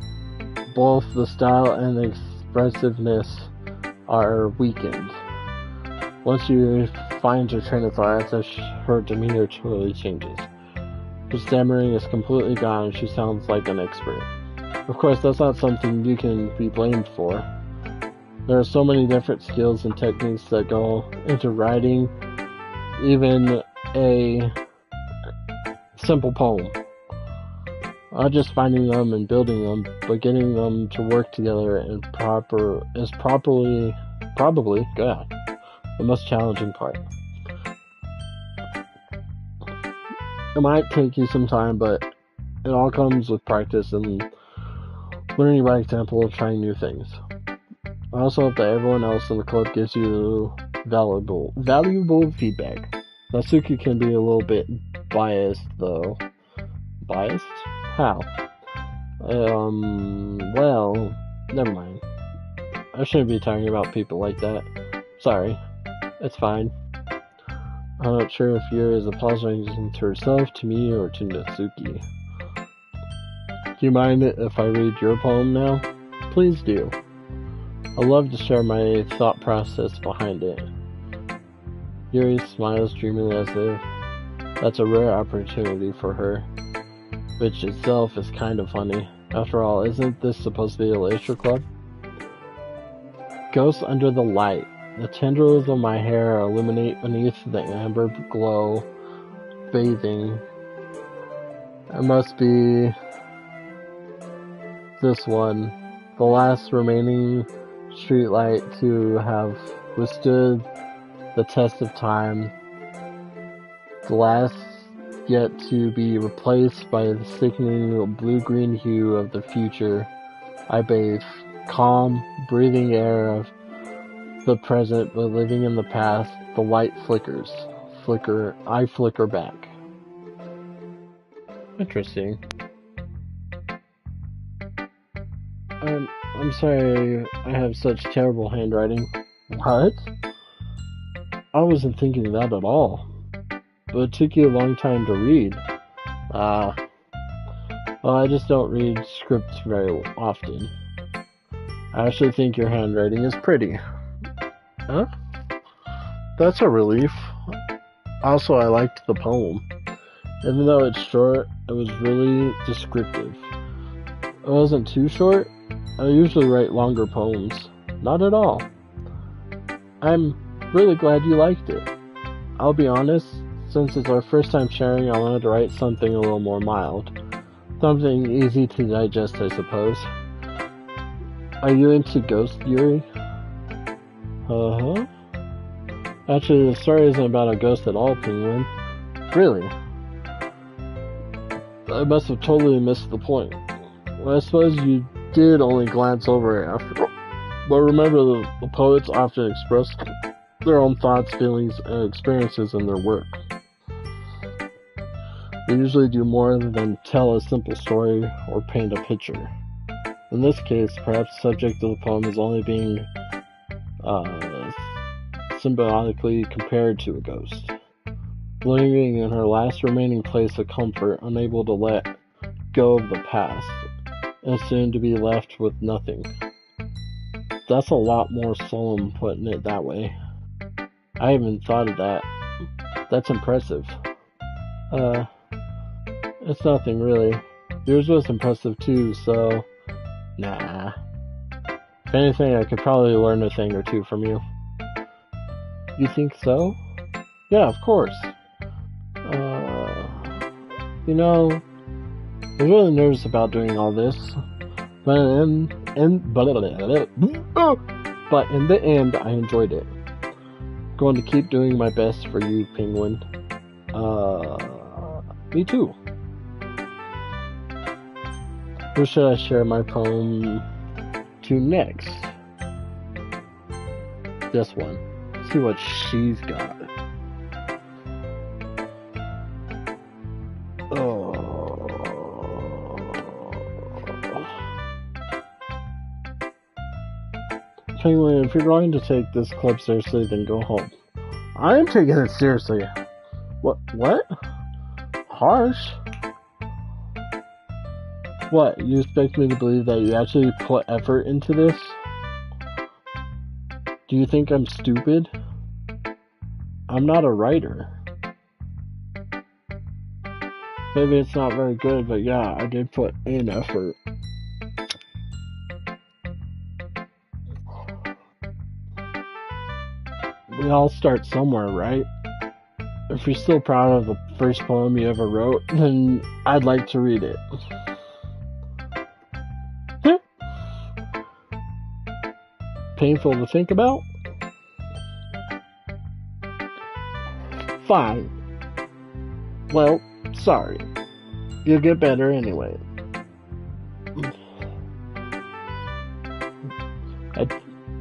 both the style and the expressiveness are weakened. Once you find your train of thought, her demeanor totally changes. Her stammering is completely gone and she sounds like an expert. Of course, that's not something you can be blamed for. There are so many different skills and techniques that go into writing even a simple poem. Not just finding them and building them, but getting them to work together and probably the most challenging part. It might take you some time, but it all comes with practice and learning by example of trying new things. I also hope that everyone else in the club gives you valuable feedback. Natsuki can be a little bit biased, though. Biased? How? Well, never mind. I shouldn't be talking about people like that. Sorry. It's fine. I'm not sure if Yuri is apologizing to herself, to me, or to Natsuki. Do you mind if I read your poem now? Please do. I love to share my thought process behind it. Yuri smiles dreamily as if that's a rare opportunity for her, which itself is kind of funny. After all, isn't this supposed to be a literature club? Ghosts under the light. The tendrils of my hair illuminate beneath the amber glow, bathing. It must be this one, the last remaining streetlight to have withstood the test of time, the last yet to be replaced by the sickening blue-green hue of the future. I bathe, calm, breathing air of the present, but living in the past. The light flickers. I flicker back. Interesting. I'm sorry I have such terrible handwriting. What? I wasn't thinking that at all. But it took you a long time to read. Well, I just don't read scripts very often. I actually think your handwriting is pretty. Huh? That's a relief. Also, I liked the poem. Even though it's short, it was really descriptive. It wasn't too short. I usually write longer poems. Not at all. I'm really glad you liked it. I'll be honest, since it's our first time sharing, I wanted to write something a little more mild. Something easy to digest, I suppose. Are you into ghosts, Yuri? Uh-huh. Actually, the story isn't about a ghost at all, Penguin. Really? I must have totally missed the point. Well, I suppose you did only glance over it after. But remember, the poets often express their own thoughts, feelings, and experiences in their work. They usually do more than tell a simple story or paint a picture. In this case, perhaps the subject of the poem is only being symbiotically compared to a ghost, living in her last remaining place of comfort, unable to let go of the past, and soon to be left with nothing. That's a lot more solemn putting it that way. I haven't thought of that. That's impressive. It's nothing really. Yours was impressive too, so nah. If anything, I could probably learn a thing or two from you. You think so? Yeah, of course. You know, I was really nervous about doing all this, but in the end, I enjoyed it. I'm going to keep doing my best for you, Penguin. Me too. Who should I share my poem to next? This one. See what she's got. Oh. Penguin, if you're going to take this club seriously, then go home. I am taking it seriously. What? Harsh? What, you expect me to believe that you actually put effort into this? Do you think I'm stupid? I'm not a writer. Maybe it's not very good, but yeah, I did put in effort. We all start somewhere, right? If you're still proud of the first poem you ever wrote, then I'd like to read it. Painful to think about? Fine. Well, sorry. You'll get better anyway.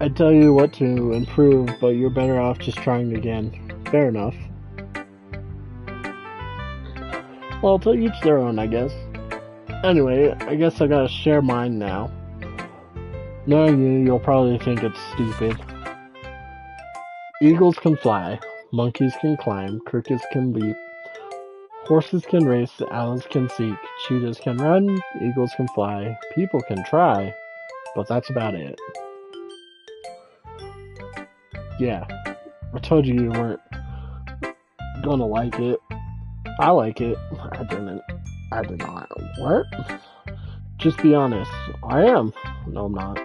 I'd tell you what to improve, but you're better off just trying again. Fair enough. Well, to each their own, I guess. Anyway, I guess I gotta share mine now. Knowing you, you'll probably think it's stupid. Eagles can fly, monkeys can climb, crickets can leap, horses can race, owls can seek, cheetahs can run, eagles can fly, people can try, but that's about it. Yeah, I told you you weren't gonna like it. I like it. I did not. What? Just be honest. I am. No, I'm not.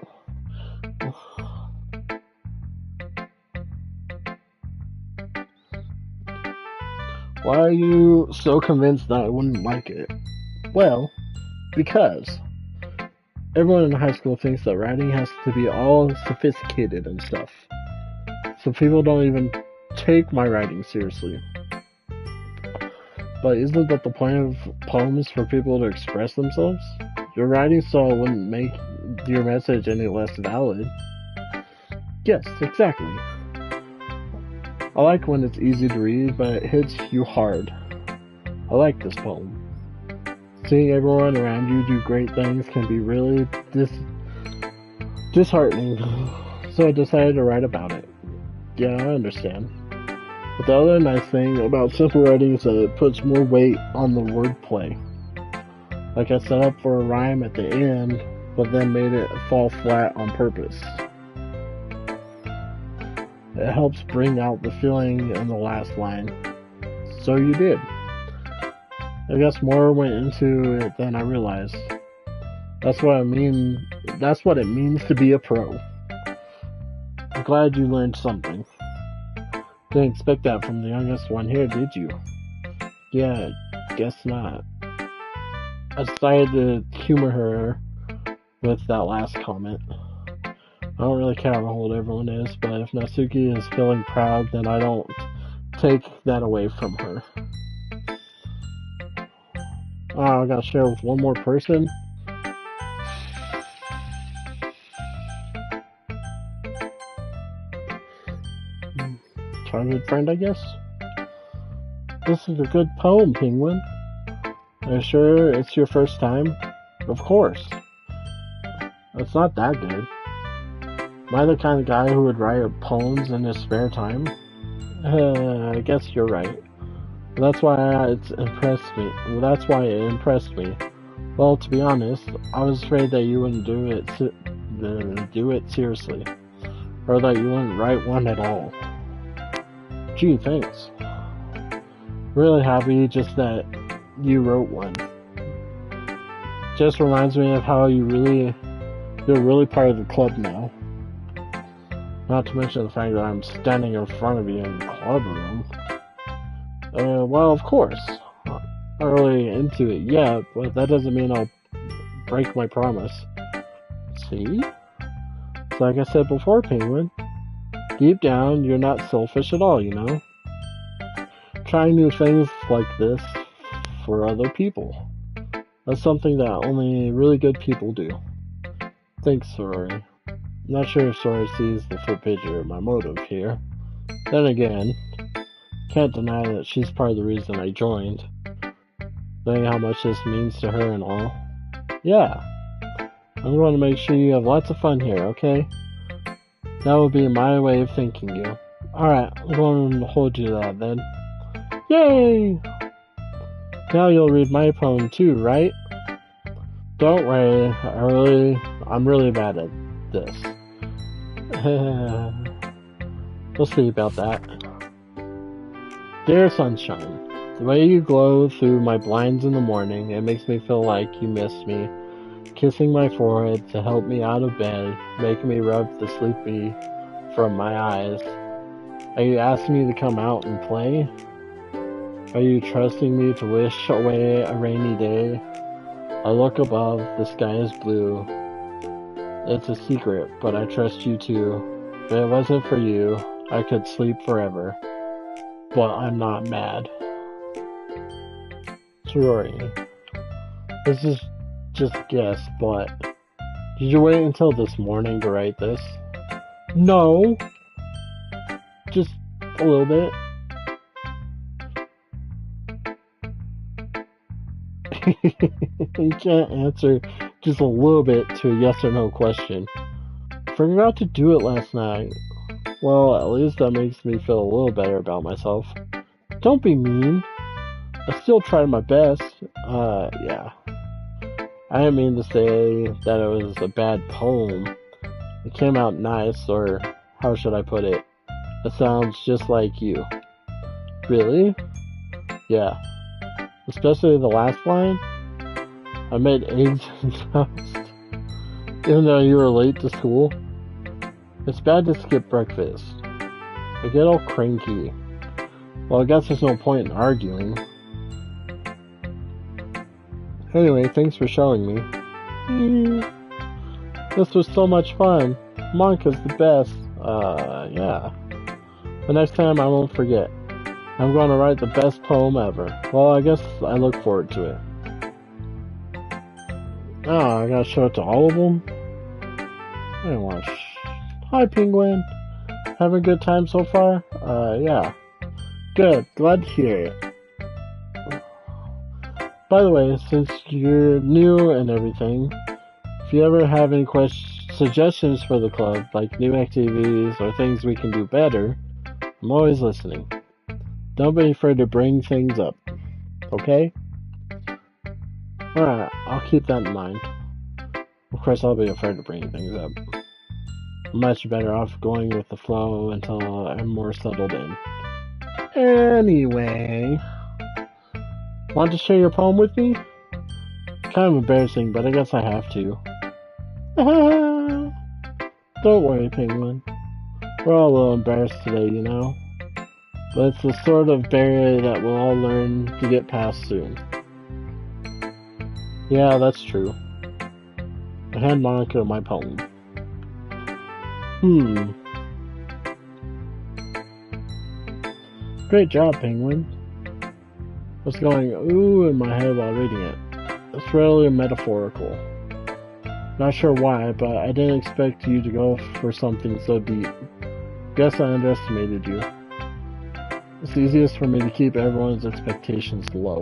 Why are you so convinced that I wouldn't like it? Well, because everyone in high school thinks that writing has to be all sophisticated and stuff. So people don't even take my writing seriously. But isn't that the point of poems, for people to express themselves? Your writing style wouldn't make your message any less valid. Yes, exactly. I like when it's easy to read, but it hits you hard. I like this poem. Seeing everyone around you do great things can be really disheartening. So I decided to write about it. Yeah, I understand. But the other nice thing about simple writing is that it puts more weight on the wordplay. Like I set up for a rhyme at the end, but then made it fall flat on purpose. It helps bring out the feeling in the last line. So you did. I guess more went into it than I realized. That's what it means to be a pro. I'm glad you learned something. Didn't expect that from the youngest one here, did you? Yeah, guess not. I decided to humor her with that last comment. I don't really care how old everyone is, but if Natsuki is feeling proud, then I don't take that away from her. Oh, I gotta share with one more person? Childhood friend, I guess? This is a good poem, Penguin. Are you sure it's your first time? Of course. It's not that good. Am I the kind of guy who would write poems in his spare time? I guess you're right. That's why it impressed me. Well, to be honest, I was afraid that you wouldn't do it seriously, or that you wouldn't write one at all. Gee, thanks. Really happy just that you wrote one. Just reminds me of how you're really part of the club now. Not to mention the fact that I'm standing in front of you in the club room. Well, of course. Not really into it yet, but that doesn't mean I'll break my promise. See? It's like I said before, Penguin. Deep down, you're not selfish at all, you know? Trying new things like this for other people. That's something that only really good people do. Thanks, Sorori. Not sure if Sora sees the full picture of my motive here. Then again, can't deny that she's part of the reason I joined. Knowing how much this means to her and all. Yeah, I'm going to make sure you have lots of fun here, okay? That will be my way of thanking you. Alright, I'm going to hold you to that then. Yay! Now you'll read my poem too, right? Don't worry, I'm really bad at this. We'll see about that. Dear sunshine, the way you glow through my blinds in the morning, it makes me feel like you miss me. Kissing my forehead to help me out of bed, making me rub the sleepy from my eyes. Are you asking me to come out and play? Are you trusting me to wish away a rainy day? I look above, the sky is blue. It's a secret, but I trust you too. If it wasn't for you, I could sleep forever. But I'm not mad. Sorry. This is just a guess, but did you wait until this morning to write this? No. Just a little bit. You can't answer just a little bit to a yes or no question. Forgot to do it last night. Well, at least that makes me feel a little better about myself. Don't be mean. I still tried my best. Yeah. I didn't mean to say that it was a bad poem. It came out nice, or how should I put it? It sounds just like you. Really? Yeah. Especially the last line. I made eggs and toast, even though you were late to school. It's bad to skip breakfast. I get all cranky. Well, I guess there's no point in arguing. Anyway, thanks for showing me. This was so much fun. Monka's the best. Yeah. The next time I won't forget. I'm going to write the best poem ever. Well, I guess I look forward to it. Oh, I gotta show it to all of them? I don't want to Hi, Penguin. Having a good time so far? Yeah. Good. Glad to hear it. By the way, since you're new and everything, if you ever have any suggestions for the club, like new activities or things we can do better, I'm always listening. Don't be afraid to bring things up. Okay? Alright, I'll keep that in mind. Of course, I'll be afraid to bring things up. I'm much better off going with the flow until I'm more settled in. Anyway, want to share your poem with me? Kind of embarrassing, but I guess I have to. Don't worry, Penguin. We're all a little embarrassed today, you know? But it's the sort of barrier that we'll all learn to get past soon. Yeah, that's true. I hand Monica my poem. Great job, Penguin. What's going ooh in my head while reading it? It's really metaphorical. Not sure why, but I didn't expect you to go for something so deep. Guess I underestimated you. It's easiest for me to keep everyone's expectations low.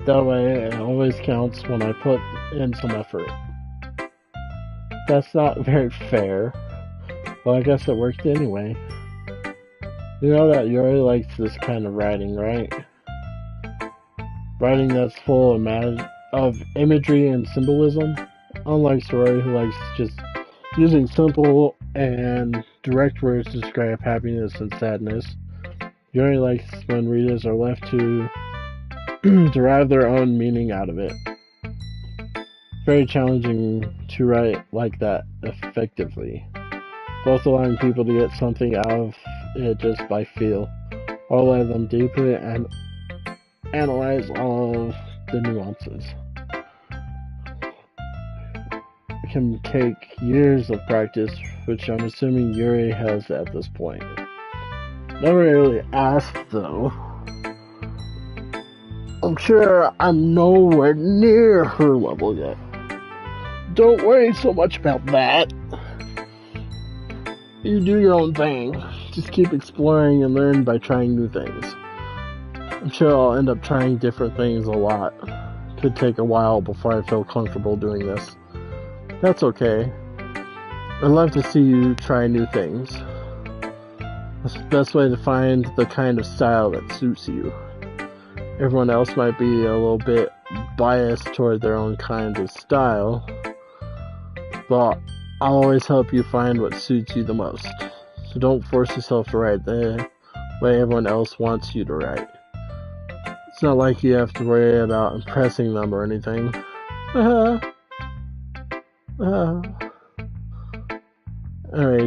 That way, it always counts when I put in some effort. That's not very fair. Well, I guess it worked anyway. You know that Yuri likes this kind of writing, right? Writing that's full of imagery and symbolism. Unlike Sorori, who likes just using simple and direct words to describe happiness and sadness. Yuri likes when readers are left to derive their own meaning out of it. Very challenging to write like that effectively. Both allowing people to get something out of it just by feel, or let them deeply and analyze all of the nuances. It can take years of practice, which I'm assuming Yuri has at this point. Never really asked though. I'm sure I'm nowhere near her level yet. Don't worry so much about that. You do your own thing. Just keep exploring and learn by trying new things. I'm sure I'll end up trying different things a lot. Could take a while before I feel comfortable doing this. That's okay. I'd love to see you try new things. That's the best way to find the kind of style that suits you. Everyone else might be a little bit biased toward their own kind of style, but I'll always help you find what suits you the most. So don't force yourself to write the way everyone else wants you to write. It's not like you have to worry about impressing them or anything. Alright,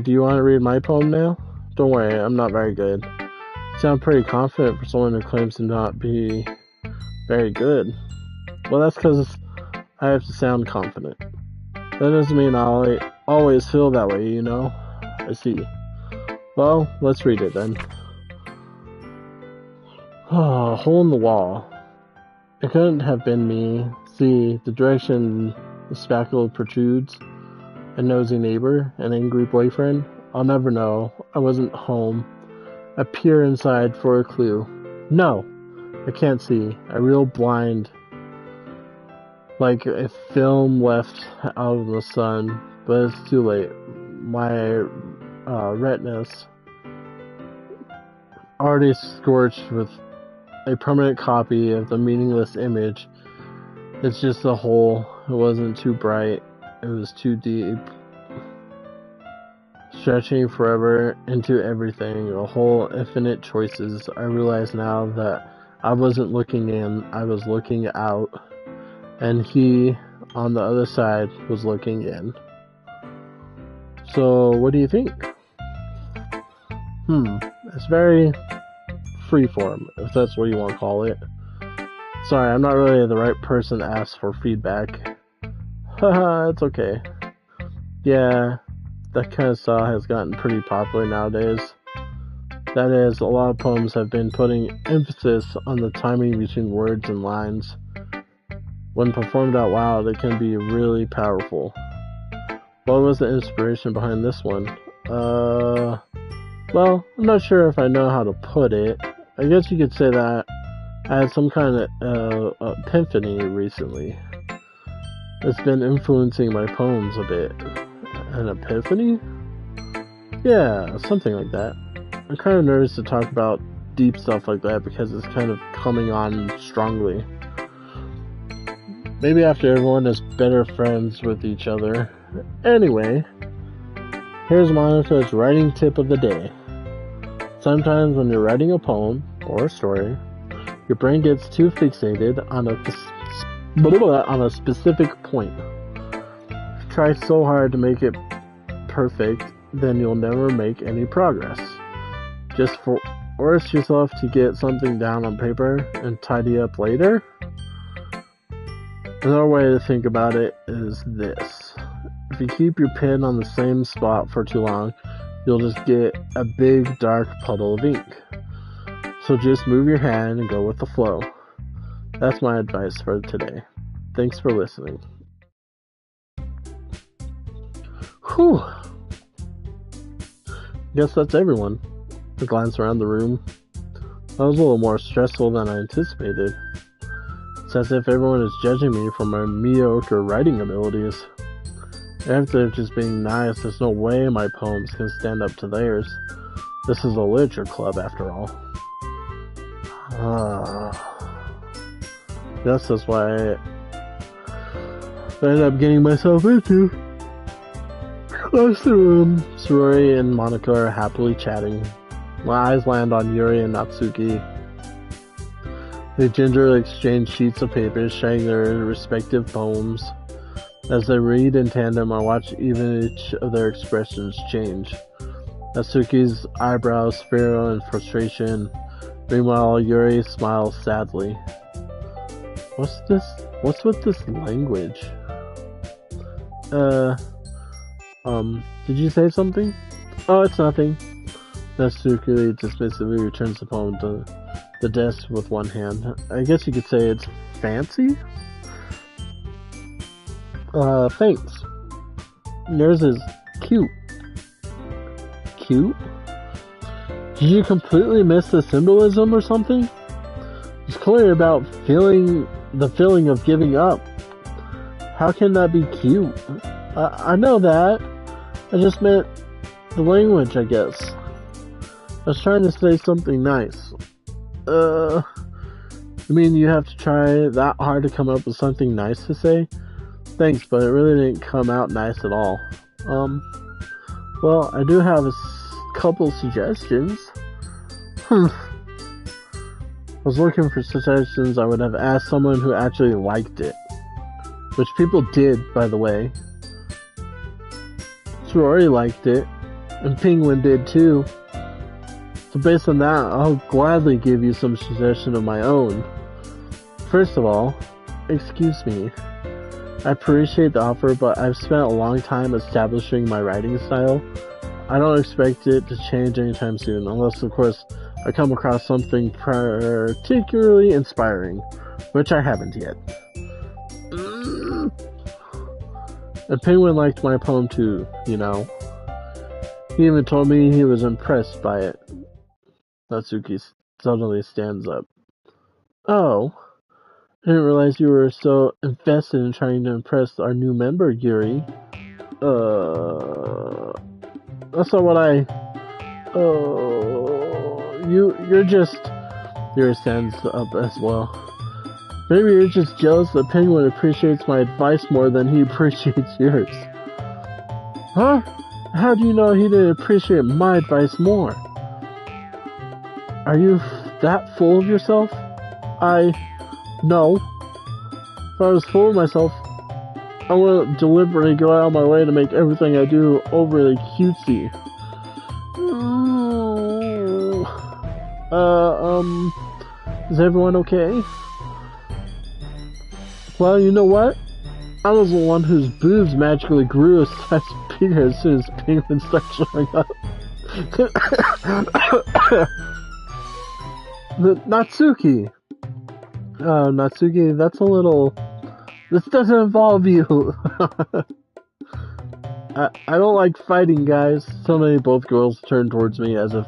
do you want to read my poem now? Don't worry, I'm not very good. You sound pretty confident for someone who claims to not be very good. Well, that's because I have to sound confident. That doesn't mean I'll always feel that way, you know? I see. Well, let's read it then. Oh, hole in the wall. It couldn't have been me. See, the direction the spackle protrudes. A nosy neighbor, an angry boyfriend. I'll never know. I wasn't home. I peer inside for a clue. No! I can't see. I reel blind. Like a film left out of the sun. But it's too late. My retinas already scorched with a permanent copy of the meaningless image. It's just a hole. It wasn't too bright. It was too deep. Stretching forever into everything. A whole infinite choices. I realize now that I wasn't looking in. I was looking out. And he, on the other side, was looking in. So, what do you think? It's very freeform, if that's what you want to call it. Sorry, I'm not really the right person to ask for feedback. Haha, it's okay. Yeah, that kind of style has gotten pretty popular nowadays. That is, a lot of poems have been putting emphasis on the timing between words and lines. When performed out loud, it can be really powerful. What was the inspiration behind this one? Well, I'm not sure if I know how to put it. I guess you could say that I had some kind of epiphany recently. It's been influencing my poems a bit. An epiphany? Yeah, something like that. I'm kind of nervous to talk about deep stuff like that because it's kind of coming on strongly. Maybe after everyone is better friends with each other. Anyway, here's Monica's writing tip of the day. Sometimes when you're writing a poem or a story, your brain gets too fixated on a specific point. If you try so hard to make it perfect, then you'll never make any progress. Just force yourself to get something down on paper and tidy up later. Another way to think about it is this. If you keep your pen on the same spot for too long, you'll just get a big dark puddle of ink. So just move your hand and go with the flow. That's my advice for today. Thanks for listening. Whew. Guess that's everyone. I glanced around the room. That was a little more stressful than I anticipated. It's as if everyone is judging me for my mediocre writing abilities. After just being nice, there's no way my poems can stand up to theirs. This is a literature club, after all. Guess that's why I ended up getting myself into. Across the room, Sorori and Monica are happily chatting. My eyes land on Yuri and Natsuki. They gingerly exchange sheets of paper, sharing their respective poems. As they read in tandem, I watch even each of their expressions change. Natsuki's eyebrows furrow in frustration. Meanwhile, Yuri smiles sadly. What's this? What's with this language? Did you say something? Oh, it's nothing. Natsuki dismissively returns the poem to the desk with one hand. I guess you could say it's fancy? Thanks. Yours is cute. Cute? Did you completely miss the symbolism or something? It's clearly about the feeling of giving up. How can that be cute? I know that. I just meant the language, I guess. I was trying to say something nice. I mean, you have to try that hard to come up with something nice to say? Thanks, but it really didn't come out nice at all. Well, I do have a couple suggestions. I was looking for suggestions. I would have asked someone who actually liked it. Which people did, by the way. Rory liked it, and Penguin did too. So based on that, I'll gladly give you some suggestion of my own. First of all, excuse me. I appreciate the offer, but I've spent a long time establishing my writing style. I don't expect it to change anytime soon, unless of course I come across something particularly inspiring, which I haven't yet. And Penguin liked my poem too, you know. He even told me he was impressed by it. Natsuki suddenly stands up. Oh, I didn't realize you were so invested in trying to impress our new member, Yuri. That's not what I... You're just... Yuri stands up as well. Maybe you're just jealous that Penguin appreciates my advice more than he appreciates yours. Huh? How do you know he didn't appreciate my advice more? Are you that full of yourself? No. If I was full of myself, I wouldn't deliberately go out of my way to make everything I do overly cutesy. Is everyone okay? Well, you know what? I was the one whose boobs magically grew a size bigger as soon as Penguin started showing up. Natsuki! Natsuki, that's a little... This doesn't involve you! I don't like fighting, guys. Suddenly both girls turned towards me as if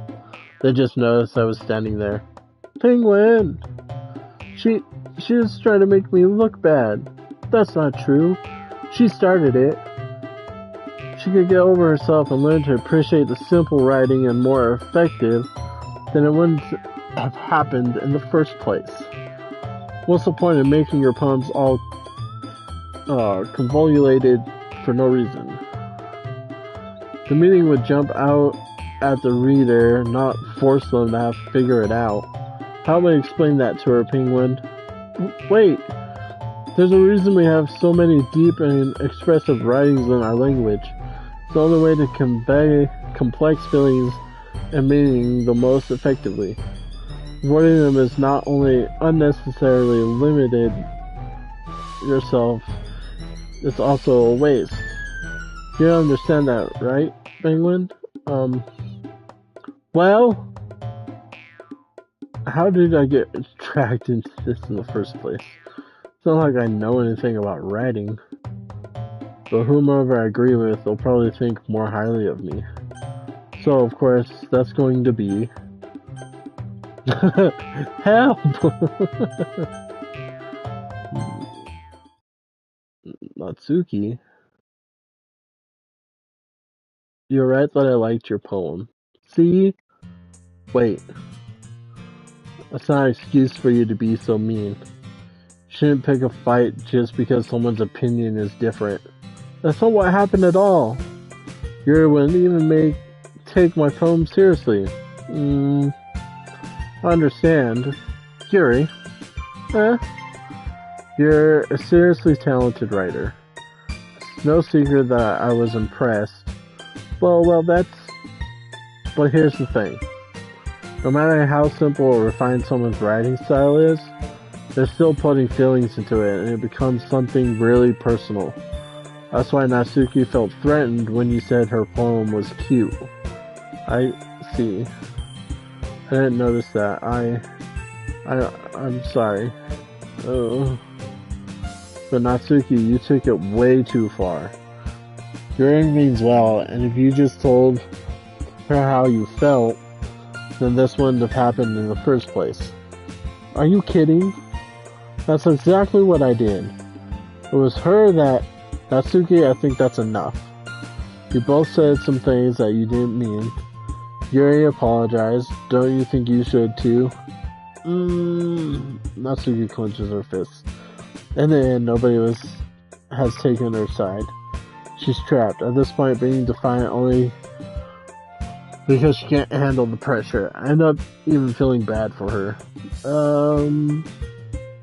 they just noticed I was standing there. Penguin! She was trying to make me look bad. That's not true. She started it. She could get over herself and learn to appreciate the simple writing and more effective, then it wouldn't have happened in the first place. What's the point of making your poems all convolulated for no reason? The meaning would jump out at the reader, not force them to have to figure it out. How do I explain that to her, Penguin? Wait, there's a reason we have so many deep and expressive writings in our language. It's the only way to convey complex feelings and meaning the most effectively. Avoiding them is not only unnecessarily limited yourself, it's also a waste. You don't understand that, right, Penguin? Well, how did I get dragged into this in the first place? It's not like I know anything about writing. But whomever I agree with, they'll probably think more highly of me. So, of course, that's going to be... Help! Natsuki? You're right that I liked your poem. See? Wait. That's not an excuse for you to be so mean. You shouldn't pick a fight just because someone's opinion is different. That's not what happened at all. You wouldn't even take my poem seriously. I understand. Yuri. You're a seriously talented writer. It's no secret that I was impressed. Well, but here's the thing. No matter how simple or refined someone's writing style is, they're still putting feelings into it, and it becomes something really personal. That's why Natsuki felt threatened when you said her poem was cute. I see. I didn't notice that. I'm sorry. But Natsuki, you took it way too far. Yuri means well, and if you just told her how you felt, then this wouldn't have happened in the first place. Are you kidding? That's exactly what I did. It was her that... Natsuki, I think that's enough. You both said some things that you didn't mean. Yuri apologized. Don't you think you should too? Natsuki clenches her fists. In the end, nobody has taken her side. She's trapped. At this point, being defiant only because she can't handle the pressure. I end up even feeling bad for her.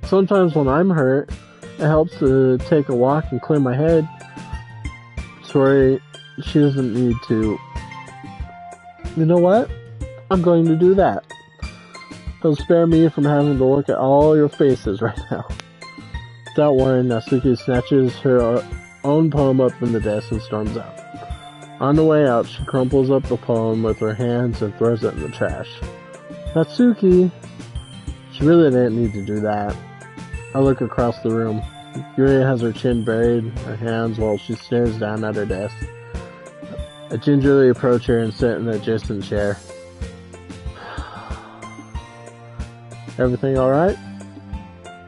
Sometimes when I'm hurt, it helps to take a walk and clear my head. Sorry, she doesn't need to. You know what? I'm going to do that. It'll spare me from having to look at all your faces right now. Without worrying, Natsuki snatches her own poem up from the desk and storms out. On the way out, she crumples up the poem with her hands and throws it in the trash. Natsuki! She really didn't need to do that. I look across the room. Yuri has her chin buried in her hands while she stares down at her desk. I gingerly approach her and sit in the adjacent chair. Everything alright?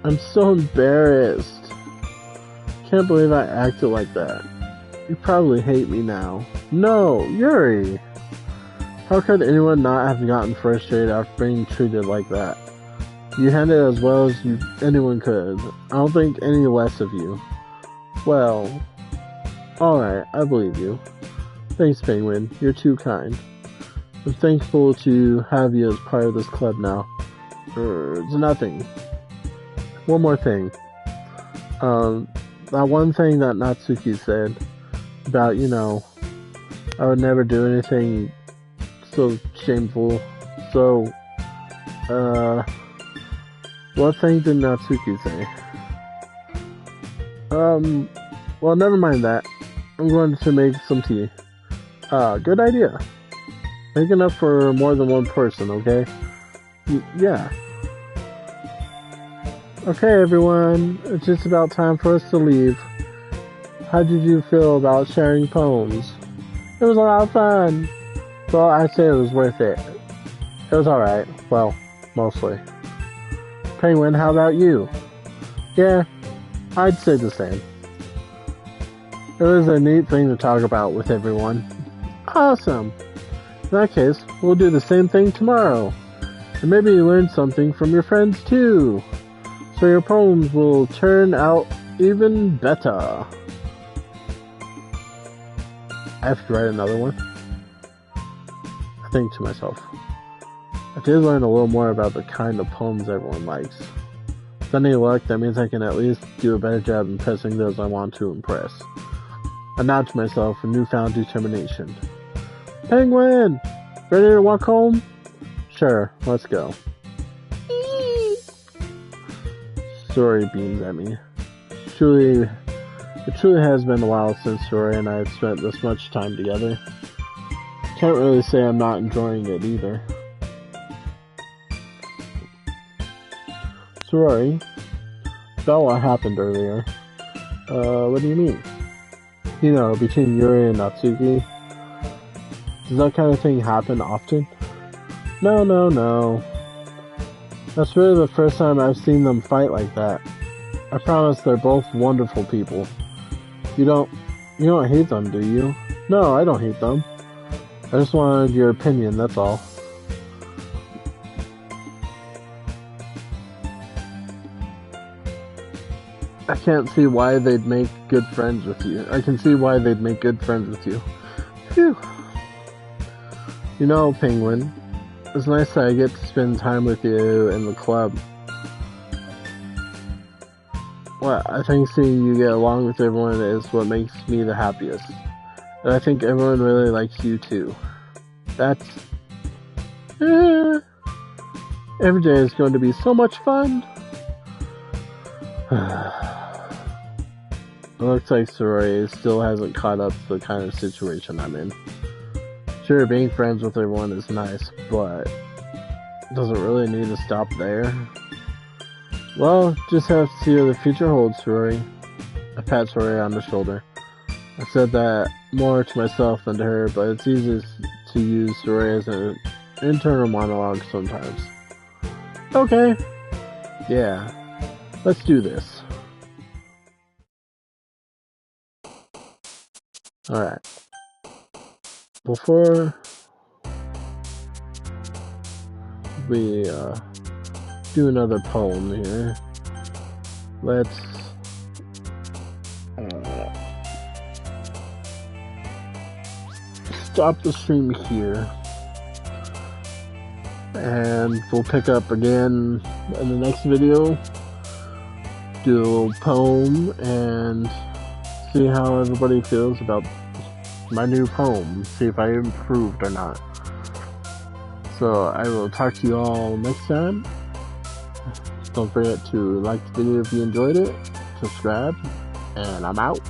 I'm so embarrassed. Can't believe I acted like that. You probably hate me now. No, Yuri! How could anyone not have gotten frustrated after being treated like that? You handled it as well as anyone could. I don't think any less of you. Well, alright, I believe you. Thanks, Penguin. You're too kind. I'm thankful to have you as part of this club now. It's nothing. One more thing. That one thing that Natsuki said about, I would never do anything so shameful. So, what thing did Natsuki say? Well, never mind that. I'm going to make some tea. Good idea. Make enough for more than one person, okay? Yeah. Okay, everyone. It's just about time for us to leave. How did you feel about sharing poems? It was a lot of fun. Well, I'd say it was worth it. It was alright. Well, mostly. Penguin, how about you? Yeah, I'd say the same. It was a neat thing to talk about with everyone. Awesome! In that case, we'll do the same thing tomorrow. And maybe you learn something from your friends too. So your poems will turn out even better. I have to write another one. I think to myself. I did learn a little more about the kind of poems everyone likes. With any luck, that means I can at least do a better job impressing those I want to impress. I nod to myself with newfound determination. Penguin! Ready to walk home? Sure, let's go. Sori beams at me. It truly has been a while since Sori and I have spent this much time together. Can't really say I'm not enjoying it either. Sori, about what happened earlier. What do you mean? Between Yuri and Natsuki. Does that kind of thing happen often? No. That's really the first time I've seen them fight like that. I promise they're both wonderful people. You don't hate them, do you? No, I don't hate them. I just wanted your opinion, that's all. I can't see why they'd make good friends with you. I can see why they'd make good friends with you. Phew. Penguin, it's nice that I get to spend time with you in the club. Well, I think seeing you get along with everyone is what makes me the happiest. And I think everyone really likes you too. That's... every day is going to be so much fun. It looks like Soraya still hasn't caught up to the kind of situation I'm in. Sure, being friends with everyone is nice, but does it really need to stop there? Well, just have to see what the future holds, Soraya. I pat Soraya on the shoulder. I said that more to myself than to her, but it's easiest to use story as an internal monologue sometimes. Okay, yeah, let's do this. Alright. Before we do another poem here, let's stop the stream here, and we'll pick up again in the next video, do a little poem, and see how everybody feels about my new poem, see if I improved or not. So I will talk to you all next time. Don't forget to like the video if you enjoyed it, subscribe, and I'm out.